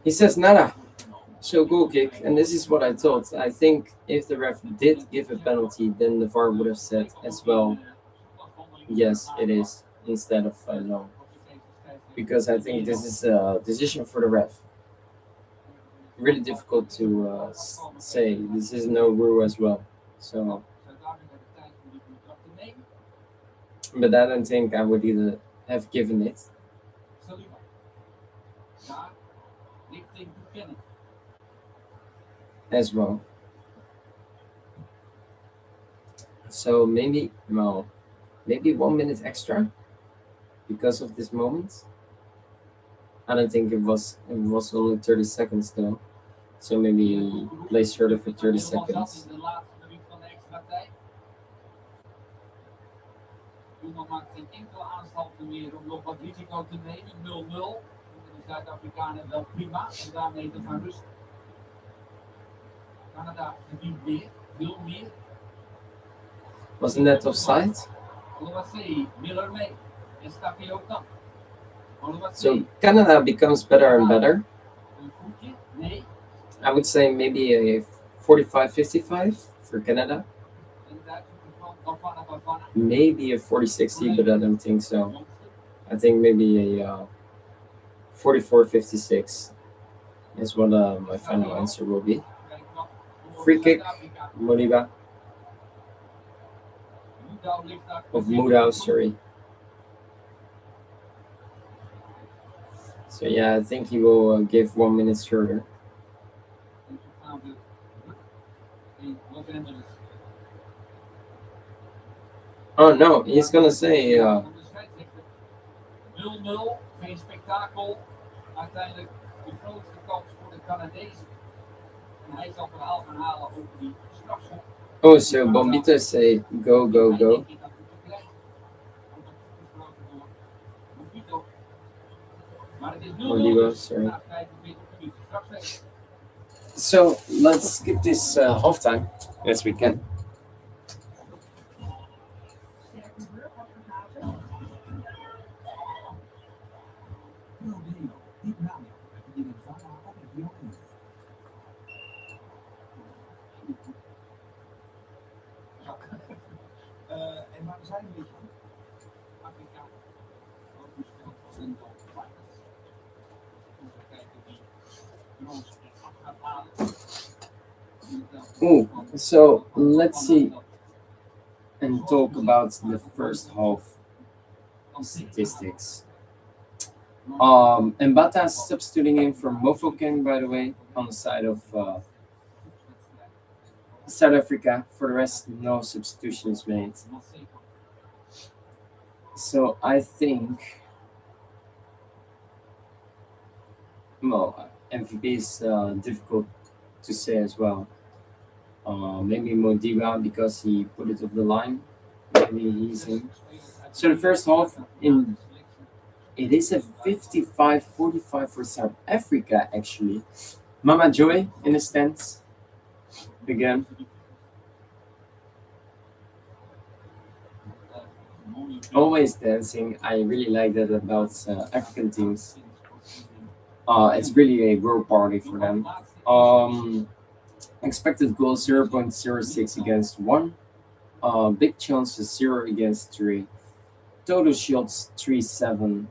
He says nada. So goal kick, and this is what I thought. I think if the ref did give a penalty, then the VAR would have said as well, yes, it is, instead of no. because I think this is a decision for the ref. Really difficult to say. This is no rule as well. So, Zuid-Afrika de tijd om die trap te nemen. but I don't think I would either have given it Saliba. Daar richting Buchanan. as well. So maybe no, maybe 1 minute extra because of this moment. I don't think it was only 30 seconds though. So maybe play shorter for 30 seconds. In de laatste minuut van de extra tijd. Doelman maakt geen enkele aanstalten meer om nog wat risico te nemen. 0-0. De Zuid-Afrikanen wel prima en daarmee te gaan rusten. Canada verdient meer, veel meer. Wasn't that offside? Oluwaseyi, Miller mee. En Stapio kan. So Canada becomes better and better. Een voetje? Nee. I would say maybe a 45-55 for Canada. En Duitsers van Bafana. Maybe a 40-60, but I don't think so. I think maybe a 44-56 is what my final answer will be. Free kick, Modiba. Of Mudau, sorry. So yeah, I think he will give 1 minute shorter. Oh no, he's gonna say 0-0, geen spektakel. Uiteindelijk de grootste kans voor de Canadezen. En hij zal verhaal gaan halen over die strafschop. oh, so Bombito say go, go, go. Modiba, sorry. So let's skip this halftime as we can. En waar zijn we van? Afrika. Ook een spel van Rundle Fighters. Even kijken wie Kroos af gaat halen. So let's see and talk about the first half statistics. Mbata substituting in for Mofokeng, by the way, on the side of South Africa. For the rest, no substitutions made. So I think, well, MVP is difficult to say as well. Maybe Modiba because he put it off the line. Maybe he's in. So the first half, it is a 55-45 for South Africa actually. Mama Joy in the stands again. Always dancing. I really like that about African teams. It's really a world party for them. Expected goal 0.06 against 1. Big chances 0 against 3. Total shots 3-7.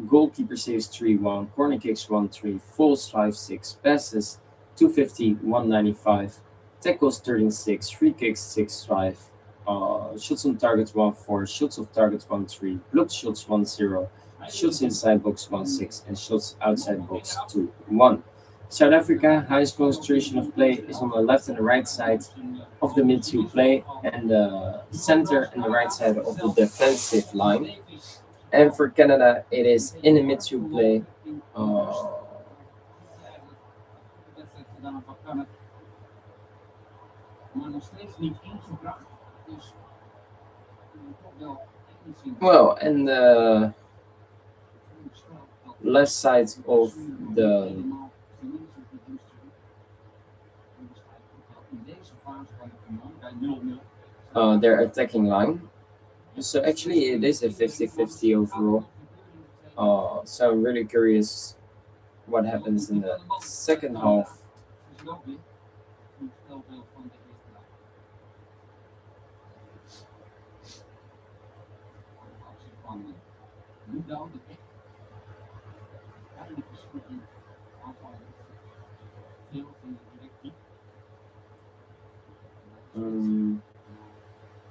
Goalkeeper saves 3-1. Corner kicks 1-3. Falls 5-6. Passes 250, 195. Tackles 13-6. Free kicks 6-5. Shots on target 1-4. Shots off target 1-3. Blocked shots 1-0. Shots inside box 1-6. And shots outside box 2-1. South Africa, highest concentration of play is on the left and the right side of the midfield play, and the center and the right side of the defensive line. And for Canada, it is in the midfield play. Well, and the left side of their attacking line. So actually it is a 50-50 overall. So I'm really curious what happens in the second half. goed in aanvallen. Veel van de direct diep.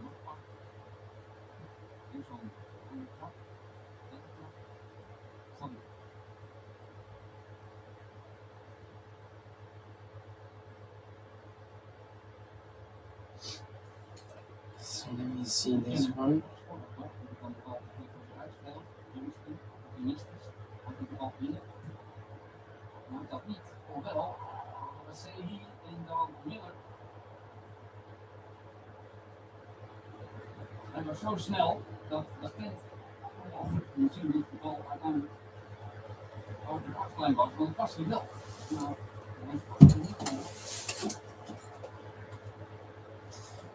Nog pak. En zo'n andere trap. Derde trap. Sander. So let me see this one. Dan de bal lekker uitspelen. Optimistisch. Gaat die bal binnen. Maar dat niet. Ofwel, Sehi en dan Miller. Hij was zo snel dat Kent misschien niet de bal uiteindelijk over de achterlijn was, want het was hij wel. Nou, hij past er niet meer.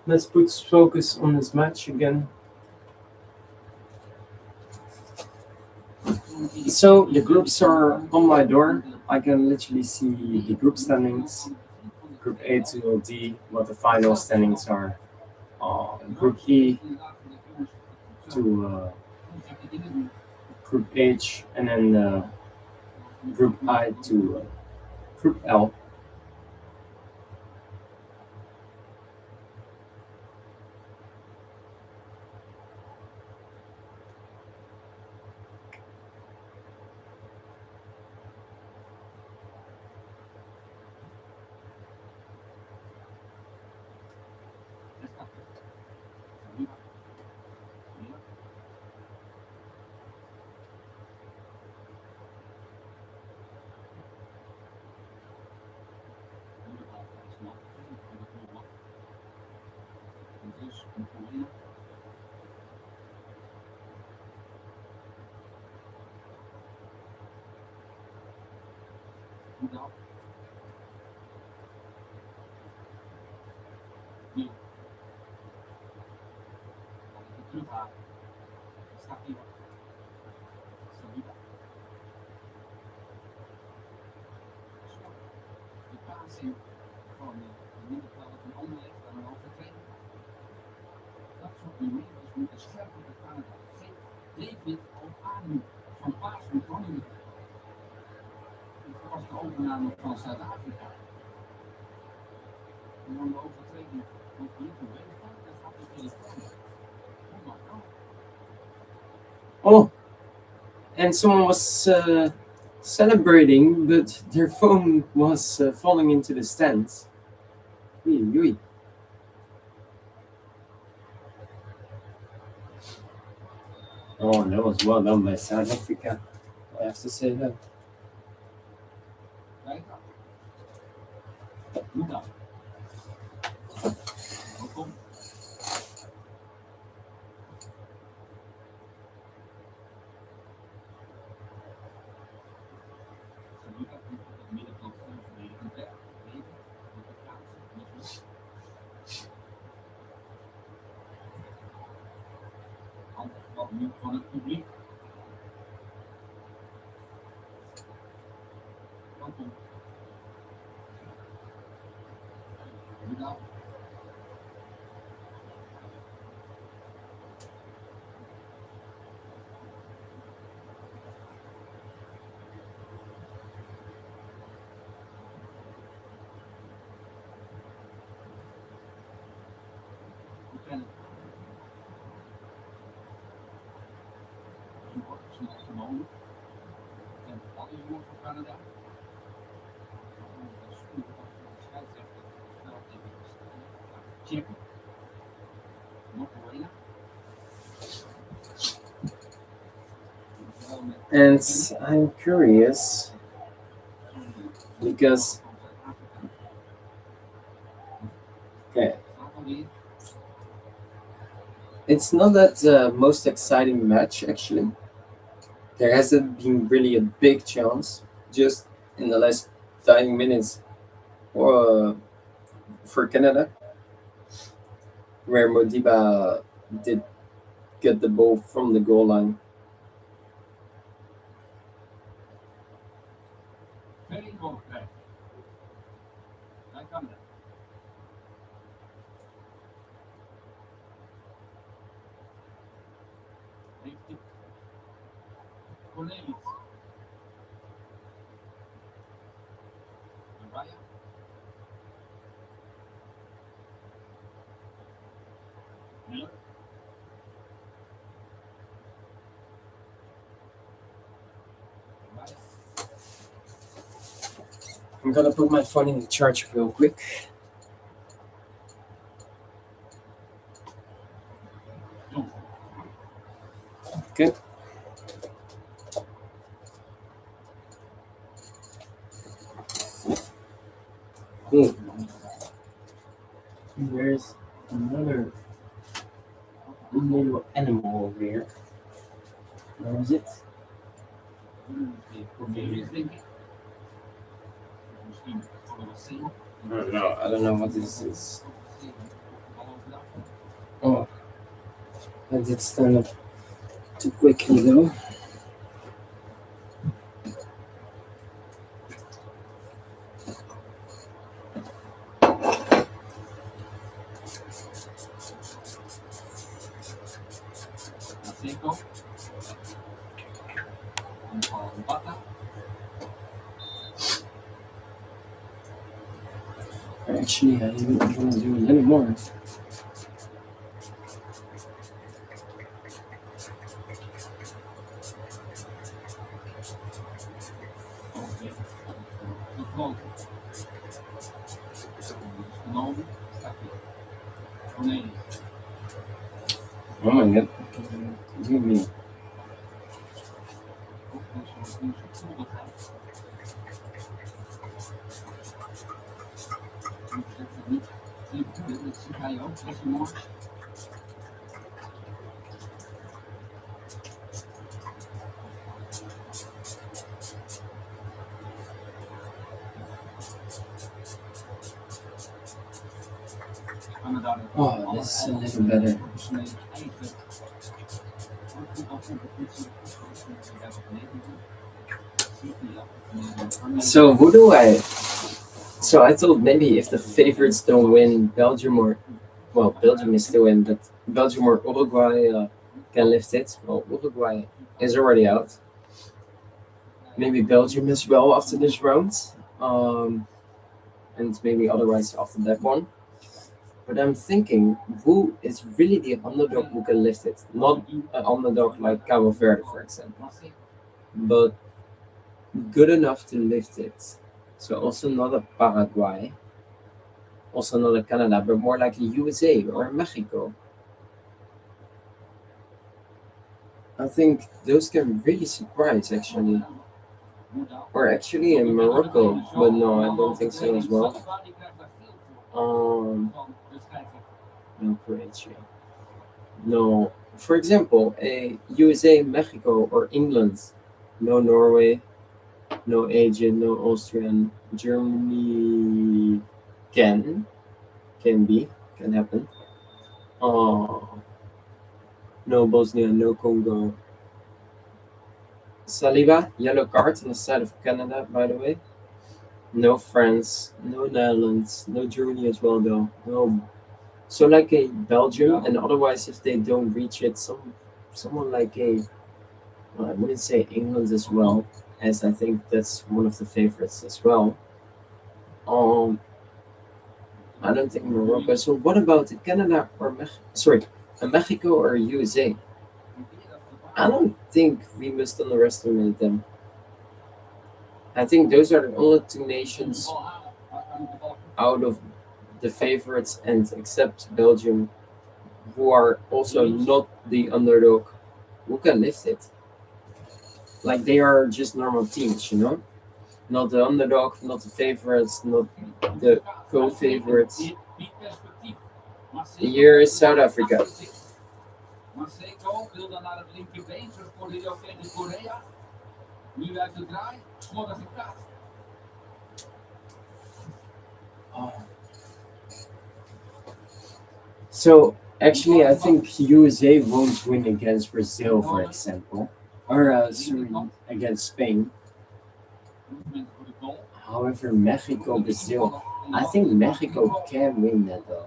Let's put focus on this match again. So the groups are on my door. I can literally see the group standings. Group A to D, what the final standings are. Group E to Group H, and then Group I to Group L. Terughalen. Staat hier wat. Saliba. De plaatsing van de middenvelder van Anderlecht aan een overtreding. Dat soort nummers moeten scherper bepalen. Geef David ook aan nu van Paas van Groningen. Dit was de overname van Zuid-Afrika. En dan de overtreding van Filippo Weesman. Dat gaat de telefoon. Oh, and someone was celebrating, but their phone was falling into the stands. Oei, oei. Oh, that was well done by South Africa. I have to say that. Van het publiek. Welkom. Bedankt. Canada. Checken. And I'm curious because okay, it's not that the most exciting match actually. There hasn't been really a big chance just in the last 9 minutes for Canada, where Modiba did get the ball from the goal line. Very good play. Bij Canada. Heeft hij Cornelis. I'm gonna put my phone in the charge real quick. Okay. Cool. There's another little animal over here. Where is it? I don't know what this is. Oh, I did stand up too quickly though. Actually, I even want to do a little more. Oh my god. Give me. Oh, this is a little better. So who do I? So I thought maybe if the favorites don't win, Belgium or Belgium is still in, but Belgium or Uruguay can lift it. Well, Uruguay is already out. Maybe Belgium as well after this round, and maybe otherwise after that one. But I'm thinking, who is really the underdog who can lift it? Not an underdog like Cabo Verde, for example, but good enough to lift it. So also not a Paraguay, also not a Canada, but more like a USA or a Mexico. I think those can really surprise, actually. Or actually in Morocco, but no, I don't think so as well. No, Croatia. No, for example, a USA, Mexico, or England. No Norway, no Asian, no Austrian. Germany can happen. No Bosnia, no Congo. Saliba, yellow card on the side of Canada, by the way. No France, no Netherlands, no Germany as well though. No. So like a Belgium, and otherwise if they don't reach it, someone like a I wouldn't say England as well, as I think that's one of the favorites as well. Um, I don't think Morocco. So what about Canada or Mexico or USA? I don't think we must underestimate them. I think those are the only two nations out of the favorites, and except Belgium, who are also not the underdog, who can lift it. Like they are just normal teams, not the underdog, not the favorites, not the co-favorites. Here is South Africa. Maseko wil dan naar het linkerbeen, zo scoorde hij ook tegen Korea. Nu uit de draai, scoort als een kaart. So actually, I think USA won't win against Brazil, for example, or against Spain. However, Mexico, Brazil, I think Mexico can win that though.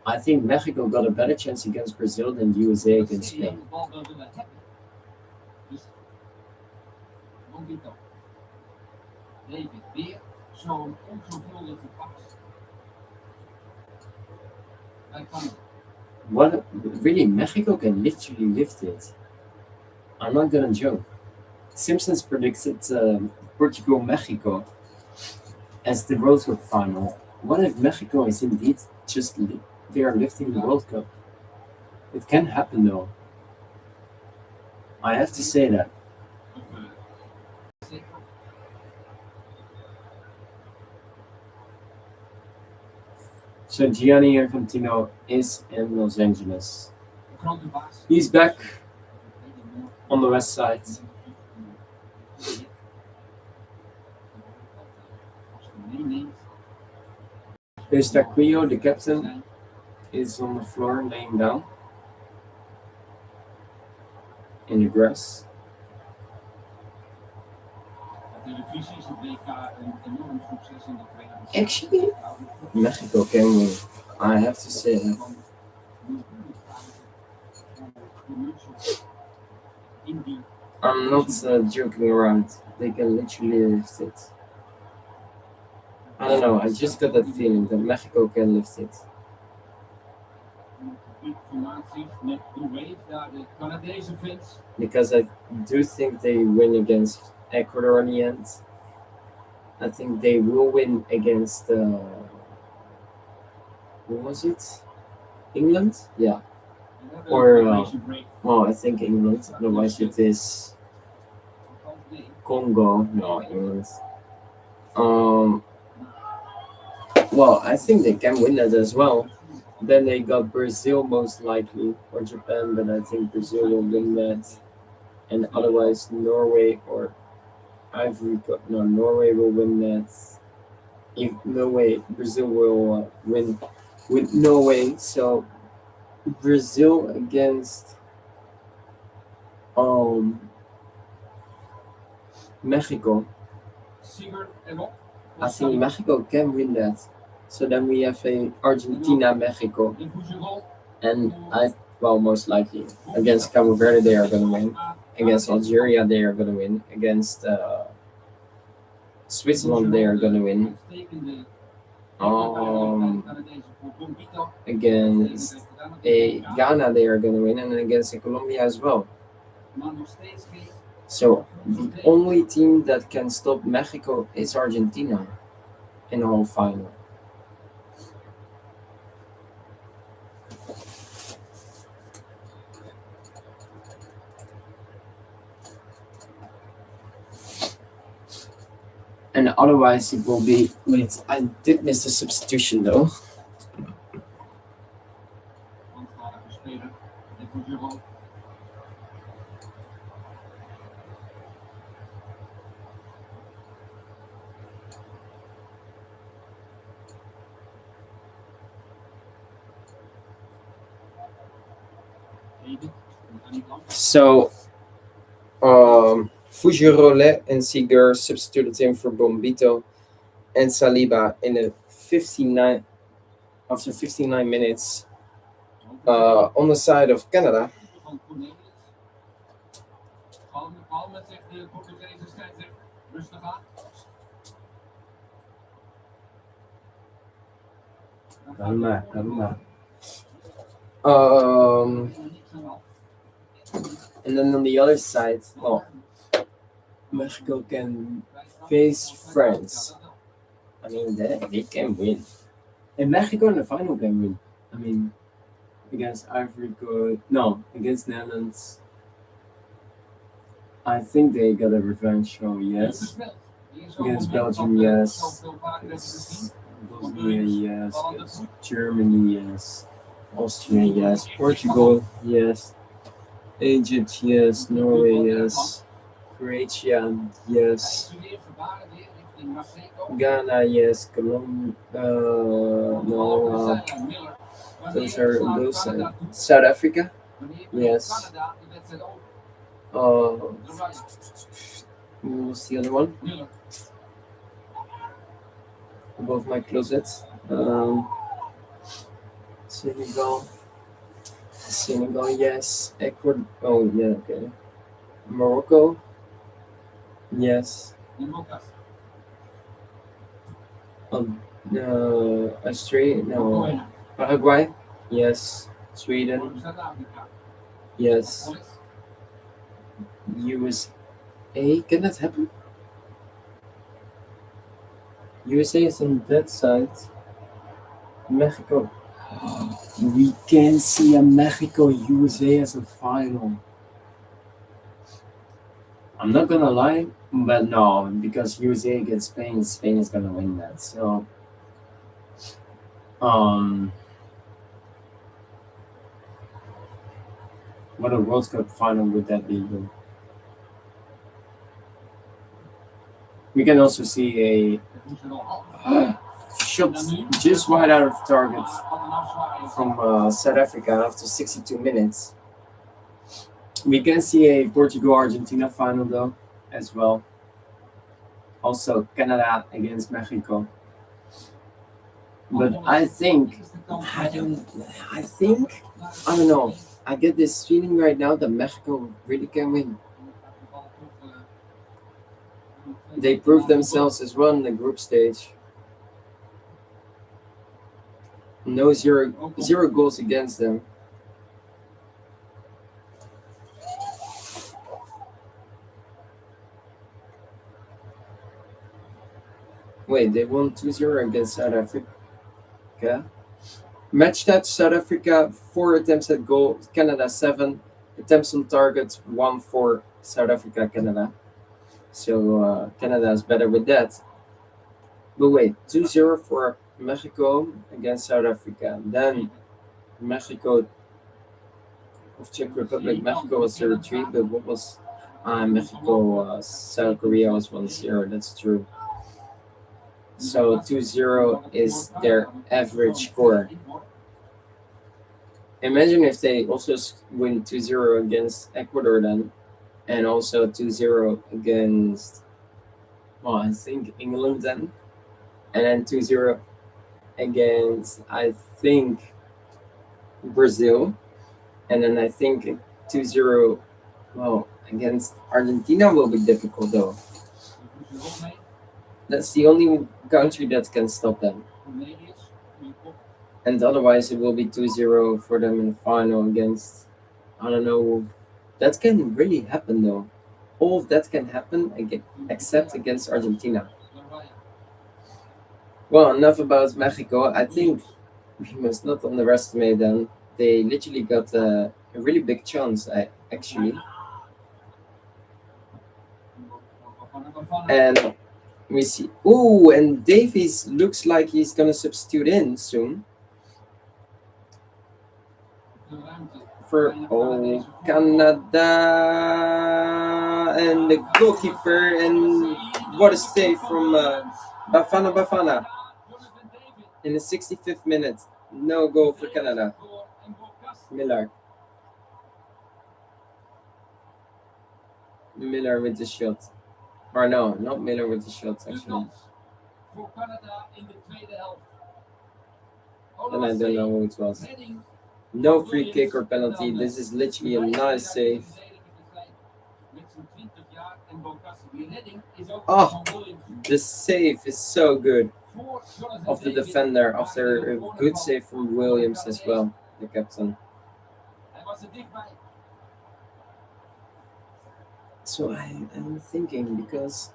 I think Mexico got a better chance against Brazil than USA against Spain. What really Mexico can literally lift it. I'm not gonna joke. Simpsons predicted Portugal Mexico as the World Cup final. What if Mexico is indeed just they are lifting the World Cup? It can happen though. I have to say that. Zeker. So Gianni Infantino is in Los Angeles. De grote baas. He's back on the west side. Eustaquio, the captain, is on the floor laying down in the grass. Televisie is het WK een enorm succes in de Verenigde Staten. Actually, Mexico can win. I have to say that. I'm not joking around. They can literally lift it. I don't know. I just got that feeling that Mexico can lift it. Informatie met de wave daar de Canadese fans. Because I do think they win against Ecuador in the end. I think they will win against who was it? England? Yeah. Or well, I think England. Otherwise, it is Congo. No, England. Well, I think they can win that as well. Then they got Brazil most likely, or Japan, but I think Brazil will win that. And otherwise, Norway or Ivory Coast. No, Norway will win that. If no way, Brazil will win with Norway. So Brazil against Mexico. I think Mexico can win that. So then we have a Argentina Mexico, and most likely against Cabo Verde they are gonna win. Against Algeria they are gonna win. Against Switzerland they are gonna win. Against Ghana they are gonna win, and against Colombia as well. So the only team that can stop Mexico is Argentina in the whole final. And otherwise it will be. Wait, I did miss the substitution though. So, Fujirole and Seeger substituted him for Bombito and Saliba in the 59 after 59 minutes on the side of Canada. Calma. And then on the other side, Mexico can face France. I mean, they can win. And Mexico in the final can win. I mean, against Ivory Coast, no, against Netherlands. I think they got a revenge show, yes. Against Belgium, yes. Against Bosnia, yes. Against Germany, yes. Austria, yes. Portugal, yes. Egypt, yes. Norway, yes. Croatia, yes. Ghana, yes. Colombia, no. Those are South Africa, yes. What was the other one? Above my closet. Senegal, yes. Ecuador, oh yeah, okay. Morocco, yes. Australia, no. Paraguay, yes. Sweden, yes. USA, can that happen? USA is on that side. Mexico. We can see a Mexico USA as a final. I'm not gonna lie, but no, because USA against Spain, Spain is gonna win that. So, um, what a World Cup final would that be? Though? We can also see a shot just wide out of target from South Africa after 62 minutes. We can see a Portugal-Argentina final though, as well. Also, Canada against Mexico. But I think, I don't know. I get this feeling right now that Mexico really can win. They proved themselves as well in the group stage. No zero goals against them. Wait, they won 2-0 against South Africa. Match stats: South Africa 4 attempts at goal, Canada 7 attempts on target, 1 for South Africa, Canada. So Canada is better with that. But wait, 2-0 for Mexico against South Africa. Then Mexico of Czech Republic. Mexico was 0-3, but what was Mexico? South Korea was 1-0. That's true. So 2-0 is their average score. Imagine if they also win 2-0 against Ecuador then, and also 2-0 against, well, I think England then, and then 2-0 against, I think, Brazil, and then I think 2-0, well, against Argentina will be difficult though. That's the only country that can stop them. And otherwise, it will be 2-0 for them in the final against, I don't know. That can really happen though. All of that can happen except against Argentina. Well, enough about Mexico. I think we must not underestimate them. They literally got a really big chance, actually. And we see. Oh, and Davies looks like he's gonna substitute in soon. For Canada and the goalkeeper, and what a save from Bafana in the 65th minute. No goal for Canada. Miller with the shot. Or no, not Miller with the shot actually. And I don't know who it was. No free kick or penalty. This is literally a nice save. Oh, the save is so good of the defender after a good save from Williams as well, the captain. So I'm thinking because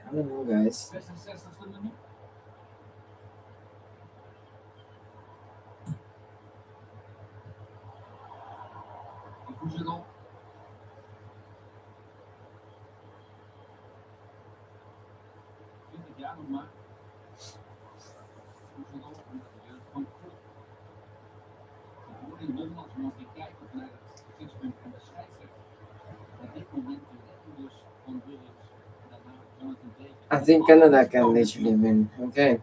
I don't know, guys. I think Canada can literally win. Okay.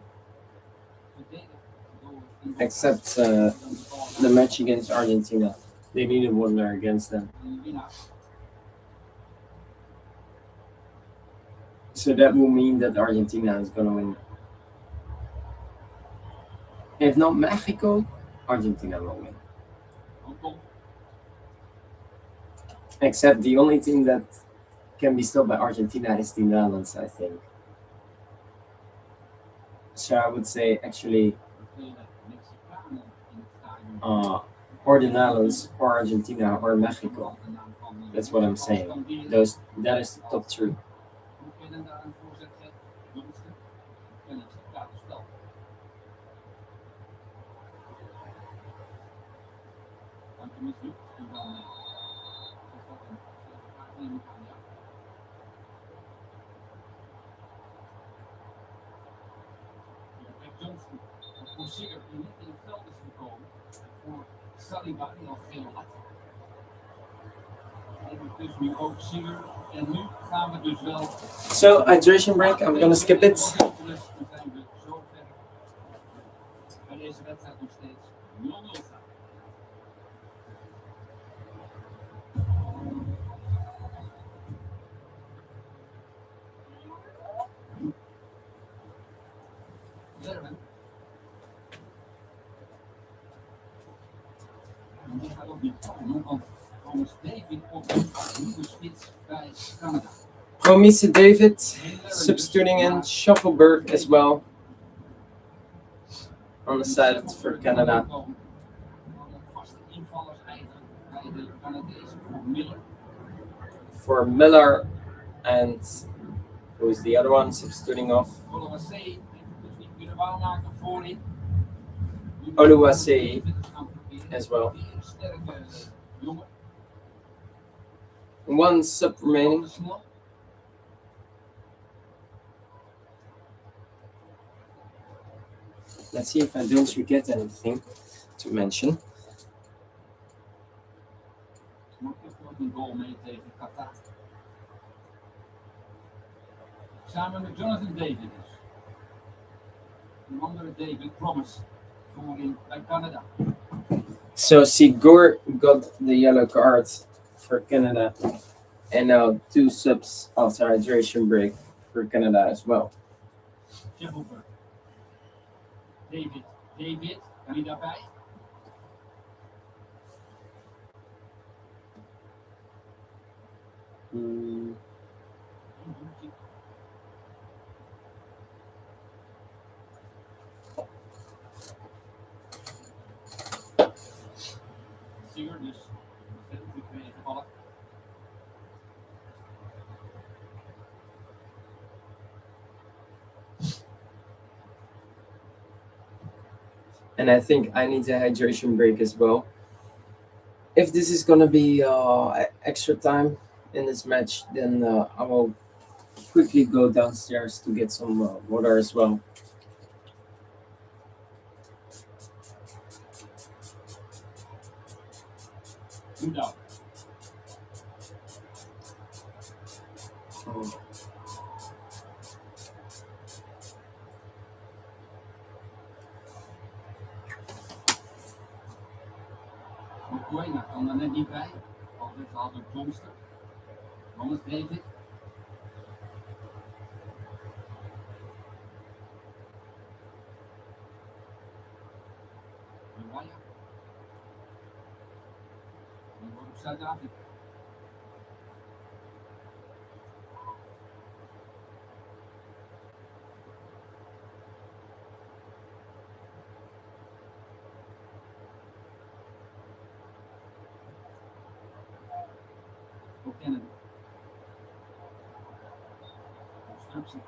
Except the match against Argentina. They needed one there against them. So that will mean that Argentina is going to win. If not Mexico, Argentina will win. Except the only team that can be stopped by Argentina is the Netherlands, I think. So I would say actually or the Netherlands, or Argentina, or Mexico. That's what I'm saying. That is the top three. Hoe kennen daar een voorzet zet? Jongste. En het buitenspel. Want je mislukt. En dan is dat een vraag neem ik aan, ja. Jack Johnston. Voor Sigger die niet in het veld is gekomen. Voor Saliba die al geel had. En dus nu ook Sigger. En nu gaan we dus wel. So, hydration break, I'm gonna skip it. Dan zijn we zo ver. Bij deze wedstrijd nog steeds 0-0 staan. Lerman. En die gaat ook niet komen, want Thomas David op de nieuwe spits bij Canada. Promise David substituting in Shuffleberg as well on the side for Canada. Vaste invallers eigenlijk bij de Canadezen voor Miller. For Miller and who's the other one substituting off? Oluwase heeft dus niet kunnen waarmaken voorin. Oluwase as well. Die een sterke jongen. One sub remaining. Snel. Let's see if I don't forget anything to mention. Makkelijk ook een goal mee tegen Qatar. Samen met Jonathan David dus. Een andere David Promise voorin bij Canada. So Sigur got the yellow card for Canada, and now 2 subs after hydration break for Canada as well. Shuffleberg. David, kan hij daarbij? Singer dus. Ontzettend goed meegevallen. And I think I need a hydration break as well. If this is gonna be extra time in this match, then I will quickly go downstairs to get some water as well. Doe dat. Oh. Mokoena kan er net niet bij. Altijd gehaald door Johnston. Thomas David. Raya. Die wordt op Zuid-Afrika. Voor Canada. Constructie.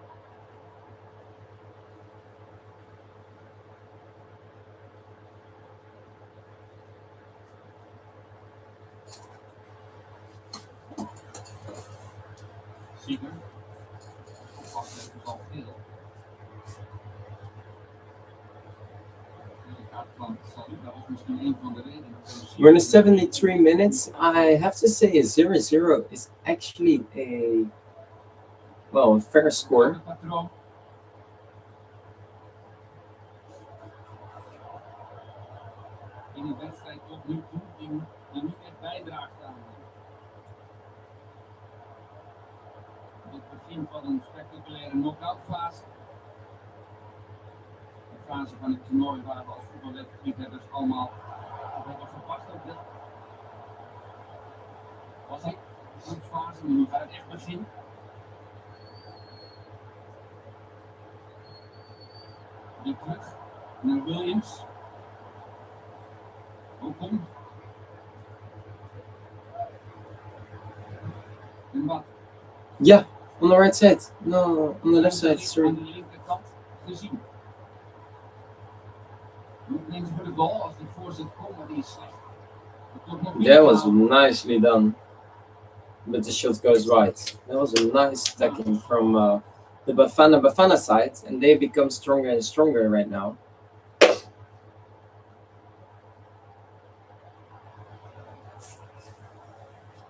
Zeker. Oppassen heeft dus al veel. De kaart van Saliba was misschien een van de redenen. We're in the 73 minutes. I have to say a 0-0 is actually a fair score. Patroon. In een wedstrijd tot nu toe die niet echt bijdraagt aan het begin van een spectaculaire knock-out fase. De fase van het toernooi waar we als voetballiefhebbers allemaal op hebben gepast. Ook dit was ik, de groepsfase, maar nu gaat het echt beginnen. Weer terug naar Williams. Ocon En wat? Yeah, on the right side. No, on the left side, Aan sorry. de linkerkant te zien. Links voor de goal als de voorzet komt, maar die is slecht. That was nicely done. But the shot goes right. That was a nice attacking from the Bafana side, and they become stronger and stronger right now.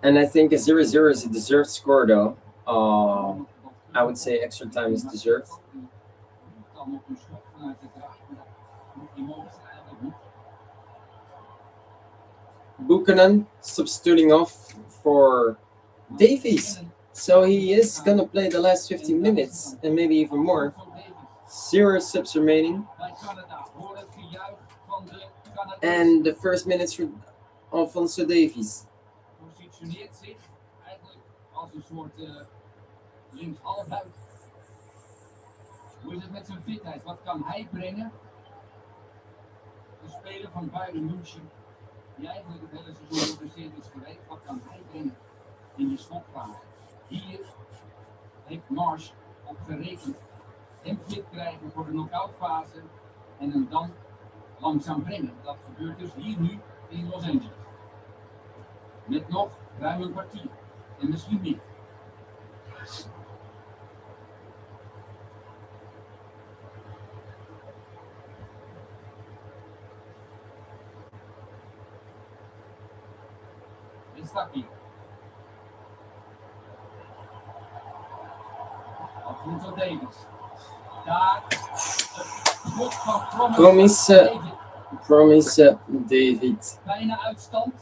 And I think a 0-0 is a deserved score, though. I would say extra time is deserved. Buchanan substituting off for Davies. So he is gonna play the last 15 minutes and maybe even more. 0 subs remaining. And the first minutes for Alfonso Davies. Positioneert zich eigenlijk als een soort linkshalfbuit. Hoe is het met zijn fitheid? Wat kan hij brengen? De speler van Bayern München, die eigenlijk het hele seizoen geblesseerd is geweest, wat kan hij brengen in de slotfase? Hier heeft Marsh op gerekend. Hem fit krijgen voor de knock-outfase en hem dan langzaam brengen. Dat gebeurt dus hier nu in Los Angeles. Met nog ruim een kwartier en misschien meer. Dit staat hier. Alfonso Davies. Daar. Schot van Promise David. Bijna uitstand.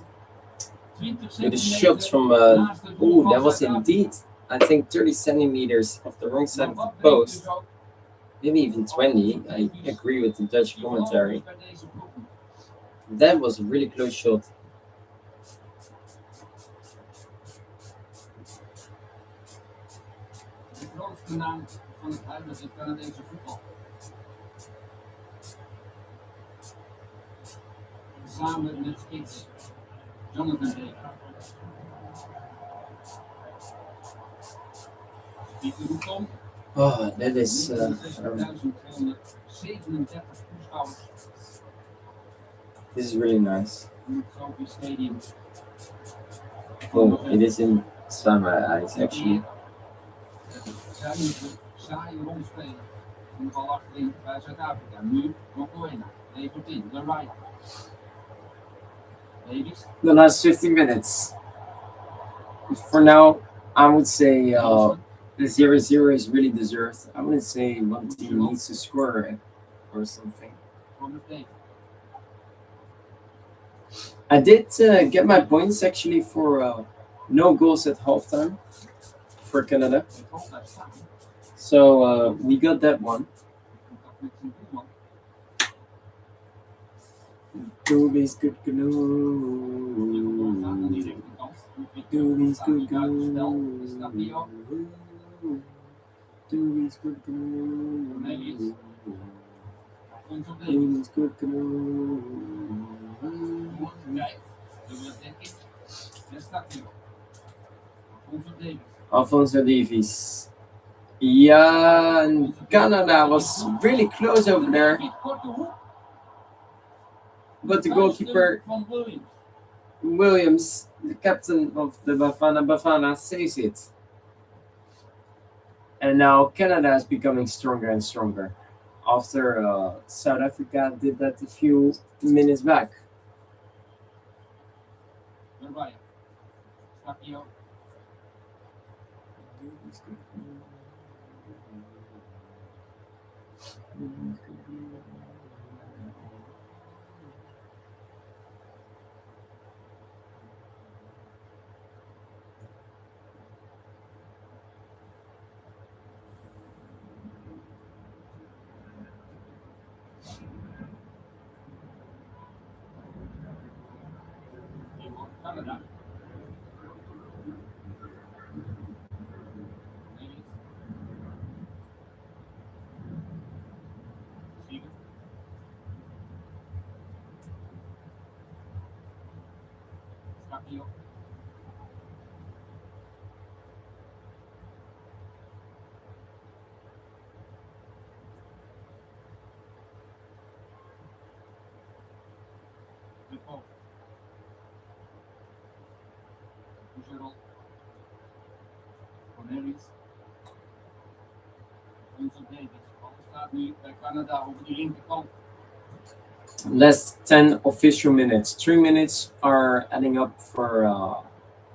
20 With a shot from that was indeed, I think, 30 centimeters off the wrong side of the post. Maybe even 20. I agree with the Dutch commentary. That was a really close shot. De grootste naam van het huidige Canadese voetbal. Samen met spits Jonathan David. Pieter Roekom. Oh, that is 6237 toeschouwers this is really nice. in het Sophie Stadium. Oh, it is inside my eyes actually. Zuinige, saaie rondspelen. En de bal achterin bij Zuid-Afrika. Nu Mokoena. Levert in. De right. Davies. The last 15 minutes. For now, I would say the 0-0 is really deserved. I wouldn't say one team needs to score or something. I did get my points actually for no goals at halftime for Canada. So we got that one. Doobie's good canoe. Doobie's good canoe. Doobie's good canoe. Doobie's good canoe. Alfonso Davies. Yeah, and Canada was really close over there. But the goalkeeper, Williams, the captain of the Bafana, saves it. And now Canada is becoming stronger and stronger after South Africa did that a few minutes back. Canada. Gerald. Cornelius. Onze Davis. Alles staat nu bij Canada over die linkerkant. Last 10 official minutes. 3 minutes are adding up for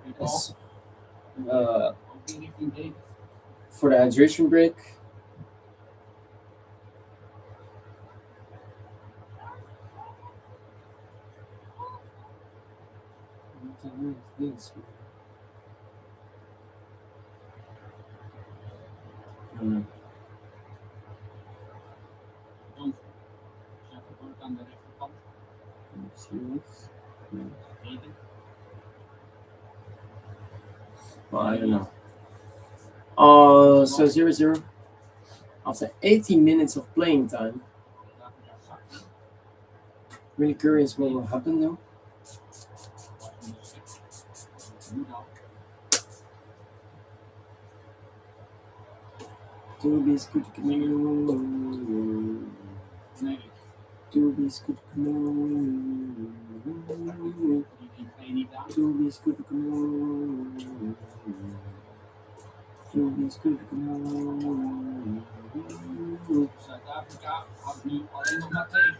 Kickoff. uh, Ook weer richting Davis. for the hydration break. What the hell is this? Johnson. Sheffield aan de rechterkant. Serious? Davis. Well, I don't know. So 0-0. After 18 minutes of playing time. Really curious what will happen though. Toby's good canoe. Toby's good canoe. Toby's good canoe. Toby's good canoe. Zuid-Afrika houdt nu alleen nog maar tegen.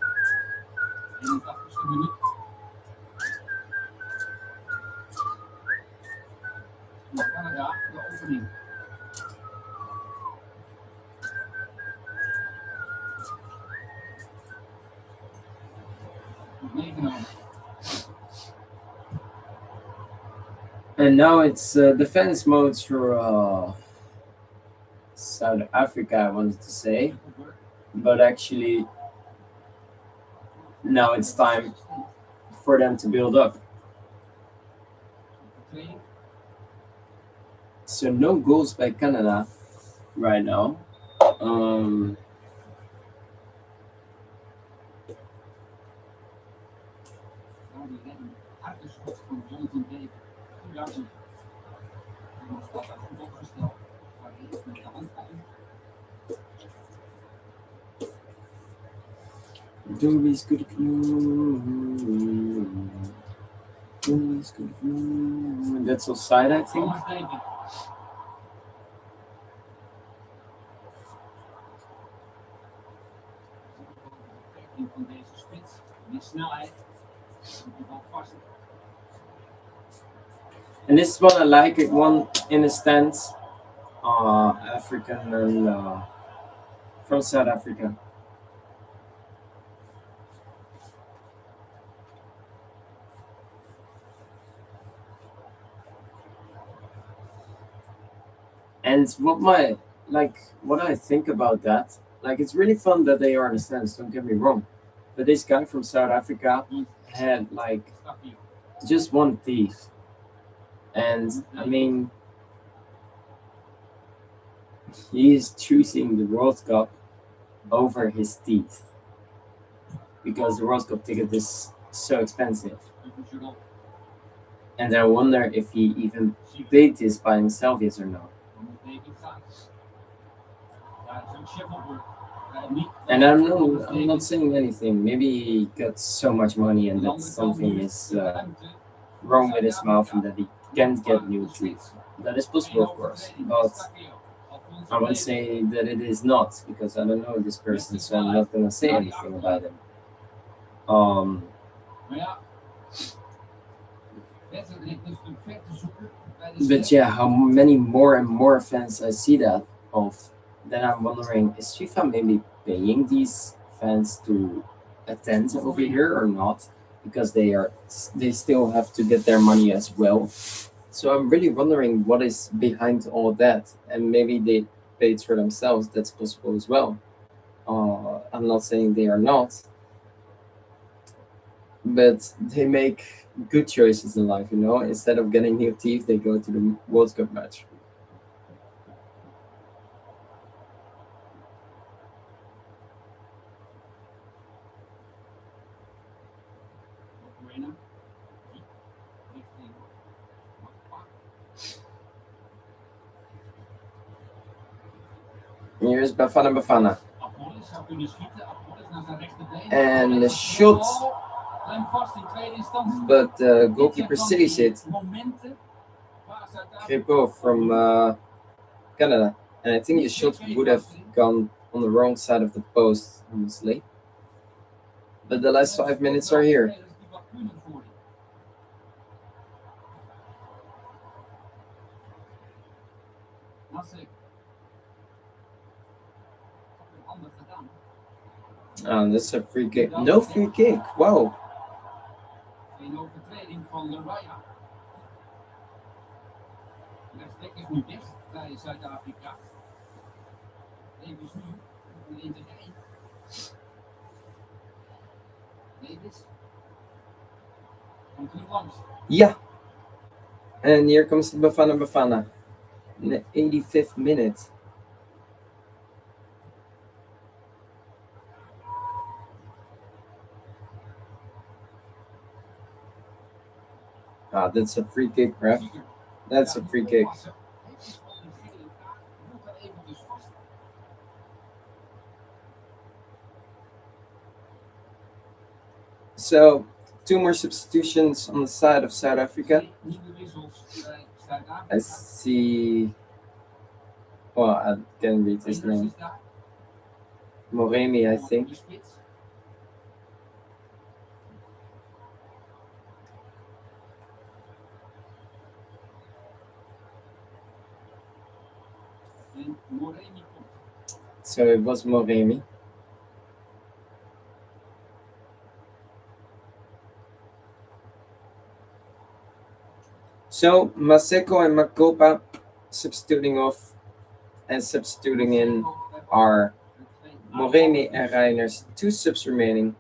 81ste minuut. Canada, de opening. Meegenomen. And now it's defense modes for South Africa, I wanted to say. But actually, now it's time for them to build up. So no goals by Canada right now. Doobie's good canoe. Doobie's good canoe. That's offside, I think. Van deze spits, die snelheid, die valt vast. And this is what I like. It won in a stance, African and from South Africa. And what I think about that, like it's really fun that they are in a stance, don't get me wrong. But this guy from South Africa had like just one teeth. And I mean, he is choosing the World Cup over his teeth because the World Cup ticket is so expensive. And I wonder if he even paid this by himself, yes or no. And I'm not saying anything. Maybe he got so much money and that something is wrong with his mouth and that he can't get new teeth. That is possible, of course, but I won't say that it is not because I don't know this person, so I'm not gonna say anything about him. But yeah, how many more and more fans I see that of, then I'm wondering, is FIFA maybe paying these fans to attend over here or not? Because they still have to get their money as well. So I'm really wondering what is behind all that, and maybe they paid for themselves. That's possible as well. I'm not saying they are not, but they make good choices in life, you know. Instead of getting new teeth, they go to the World Cup match. Here's Bafana. And the shot, but goalkeeper saves it. Crepeau from Canada. And I think the shot would have gone on the wrong side of the post, honestly. But the last 5 minutes are here. That's a free kick. No free kick. Wow. Een overtreding van de Raya. Rechtsback is nu dicht bij Zuid-Afrika. Davis nu een 1 tegen 1. Davis komt er nu langs. Yeah. And here comes the Bafana in the 85th minute. That's a free kick, ref. That's a free kick. So, 2 more substitutions on the side of South Africa. I see. Well, I can't read his name. Moremi, I think. So it was Moremi. So Maseko and Makopa substituting off, and substituting in are Moremi and Reiners, 2 subs remaining.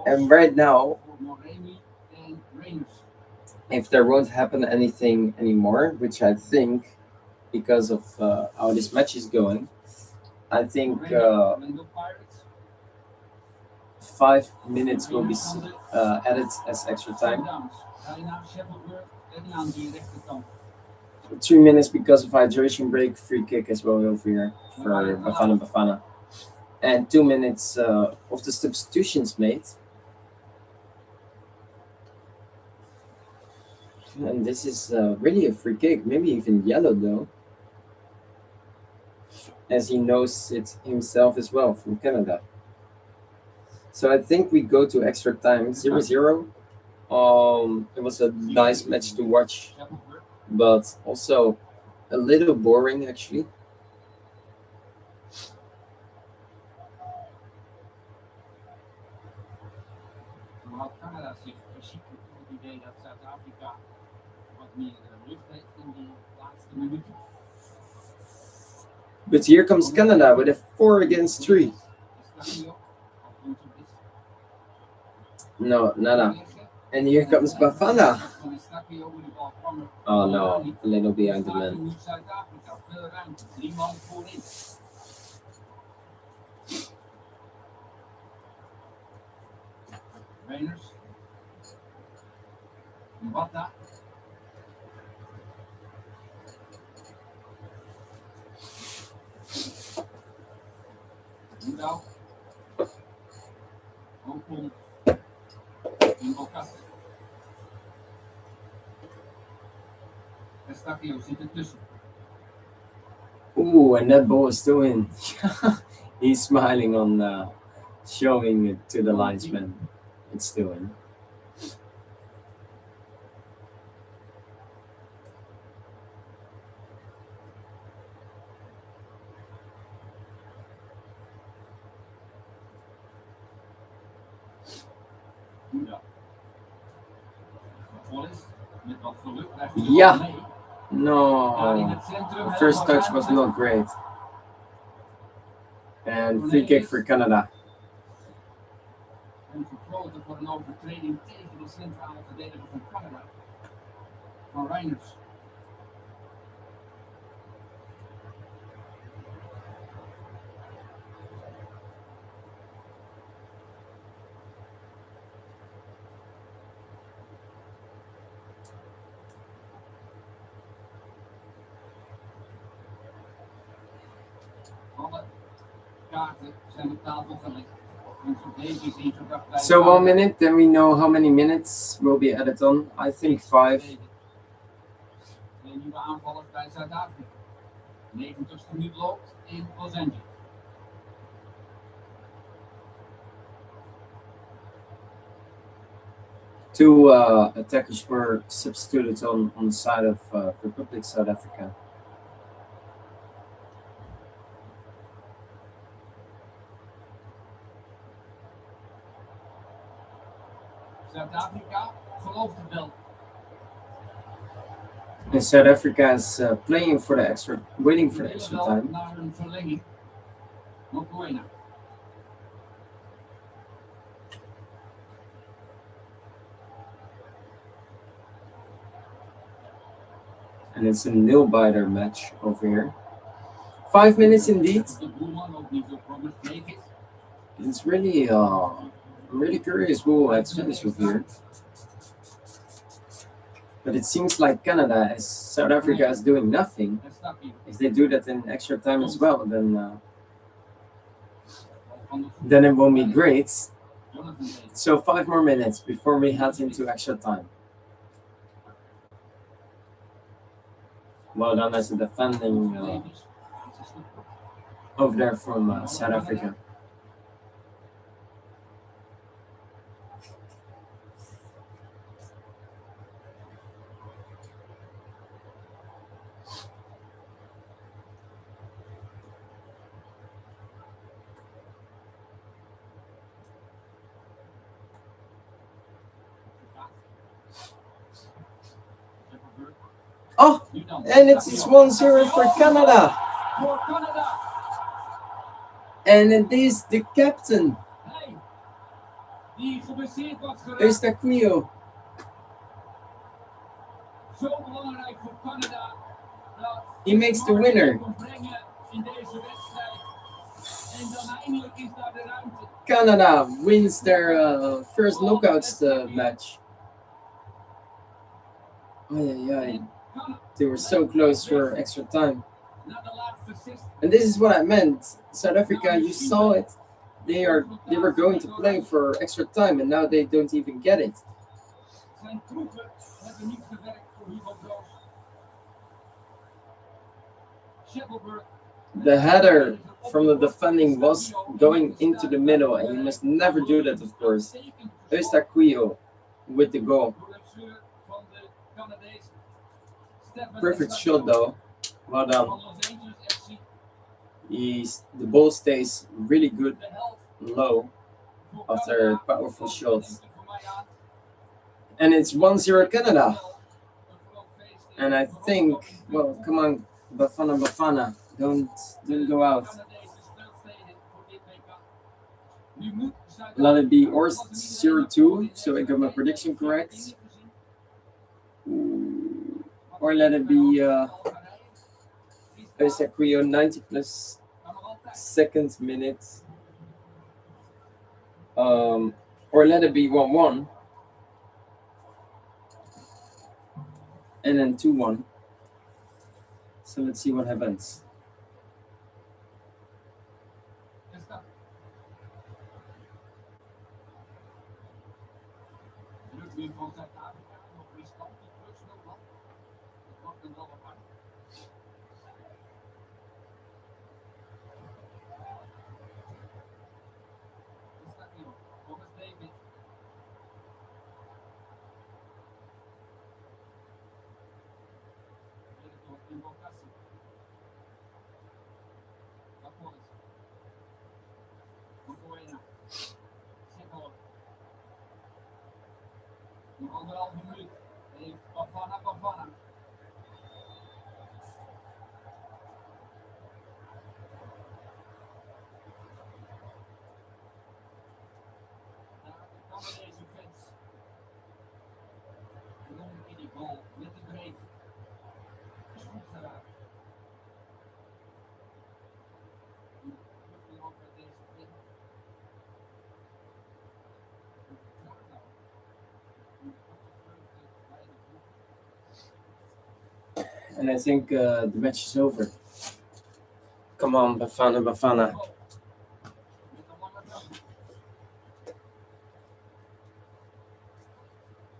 And right now, if there won't happen anything anymore, which I think, because of how this match is going, I think 5 minutes will be added as extra time. 3 minutes because of hydration break, free kick as well over here for Bafana. And 2 minutes of the substitutions made. And this is really a free kick, maybe even yellow though, as he knows it himself as well from Canada. So I think we go to extra time, 0-0. It was a nice match to watch, but also a little boring actually. But here comes Canada with a 4-against-3. No, nada. And here comes Bafana. Oh no, a little behind the man. Reiners. Mbata. Moedau. Hongkong. Estakio zit ertussen. Ooh, and that ball is still in. He's smiling on showing it to the linesman. It's still in. Yeah. No. The first touch was not great. And free kick for Canada. En gefloten voor een overtreding tegen de centrale verdediger van Canada. Van Reiners. Alle kaarten zijn op tafel gelegd. So 1 minute, then we know how many minutes will be added on. I think 5. twee nieuwe aanvallers bij Zuid-Afrika. 90ste minuut loopt in Los Angeles. Two attackers were substituted on the side of Republic South Africa. Zuid-Afrika gelooft het wel. And South Africa is playing for the extra, waiting for the Willen extra wel time. naar een verlenging. Mokoena. And it's a nail-biter match over here. 5 minutes indeed. De Boerman ook niet veel promise make it. It's really, I'm really curious who will finish with here. But it seems like Canada, as South Africa is doing nothing, Het staat hier. if they do that in extra time as well, then Van de then it won't be great. Jonathan Davis. So 5 more minutes before we head into extra time. Well done as a defending Davis. over there from South Africa. Oh, Nu dan. and it's 1-0 for Canada. Voor Canada. And it is the captain, Hey. Die geblesseerd was geraakt. Eustaquio. Zo belangrijk voor Canada. Dat He makes the winner. kon brengen in deze wedstrijd. En dan eindelijk is daar de ruimte. Canada wins their first knockouts match. Ay. They were so close for extra time. Na de laatste 6 And this is what I meant. South Africa, you saw it. They were going to play for extra time, and now they don't even get it. zijn kroegen hebben niet gewerkt voor Hugo Broos. Shackelberg. The header from the defending was going into the middle, and you must never do that, of course. Eustaquio with the goal. Van de Canadezen. Stefan Perfect Estaccio shot though. Well van done. Los Angeles FC. The ball stays really good De helft low voor after Canada. a powerful shot. Denk ik voor mij aan. And it's 1-0 Canada. Een groot feest in And I think, well, come on, Bafana, don't go out. Canadese speelsteden voor dit WK. Nu moet Let it be or 0-2, so I got my prediction correct. Or let it be Eustaquio 90 plus second minute. Or let it be 1-1. And then 2-1. So let's see what happens. Druk weer van Zuid-Afrika, nog riskant, die drugsnul wat. Het wordt een wel wat hard. Is dat niet op? Thomas David. Weer door invocatie. Dat wordt het. Mokoena. Sikkel. Nog anderhalve minuut. Heeft Bafana. Daar kan deze fans. Rond in die goal met de breed. Is goed geraakt. Terug weer op met deze fan. And I think the match is over. Come on, Bafana.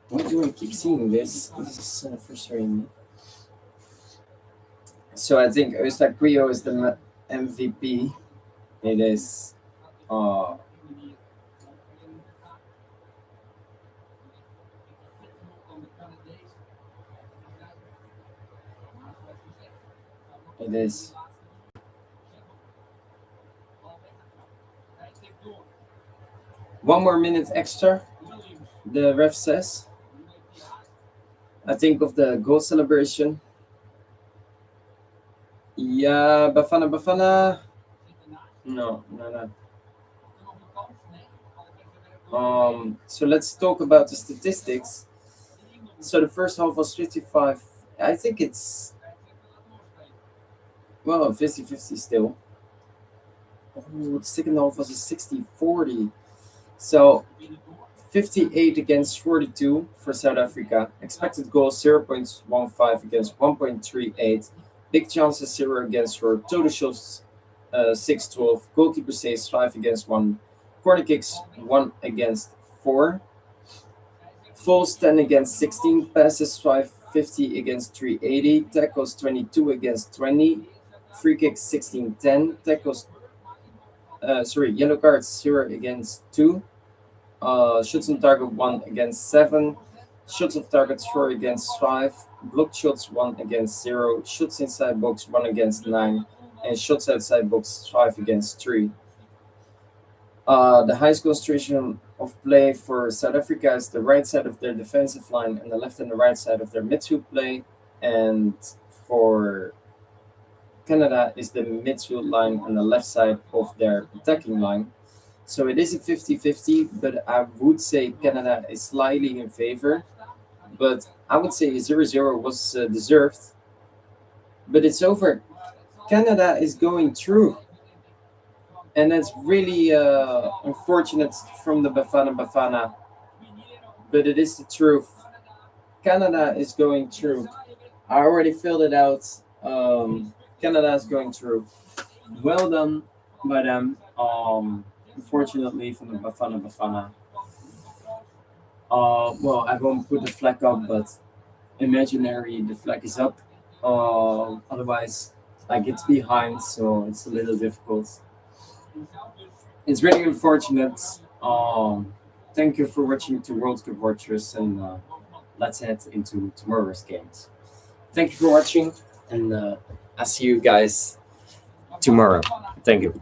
Why do I keep seeing this? This is frustrating me. So I think Eustaquio is the MVP. It is it is 1 more minute extra, the ref says. I think of the goal celebration. Yeah, Bafana. No. So let's talk about the statistics. So the first half was 55. I think it's, well, 50-50 still. Oh, the second half was a 60-40. So 58 against 42 for South Africa. Expected goals 0.15 against 1.38. Big chances 0 against 4. Total shots 6-12. Goalkeeper saves 5 against 1. Corner kicks 1 against 4. Fouls 10 against 16. Passes 550 against 380. Tackles 22 against 20. Free kicks 16-10. Tackles, yellow cards 0 against 2. Shots on target 1 against 7. Shots of targets 4 against 5. Blocked shots 1 against 0. Shots inside box 1 against 9. And shots outside box 5 against 3. The highest concentration of play for South Africa is the right side of their defensive line and the left and the right side of their midfield play. And for Canada is the midfield line and the left side of their attacking line. So it is a 50-50, but I would say Canada is slightly in favor. But I would say 0-0 was deserved. But it's over. Canada is going through. And that's really unfortunate from the Bafana. But it is the truth. Canada is going through. I already filled it out. Canada is going through. Well done by them. Unfortunately, from the Bafana. Well, I won't put the flag up, but imaginary, the flag is up. Otherwise, like, it's behind, so it's a little difficult. It's really unfortunate. Thank you for watching to World Cup Watchers, and let's head into tomorrow's games. Thank you for watching, and I'll see you guys tomorrow. Thank you.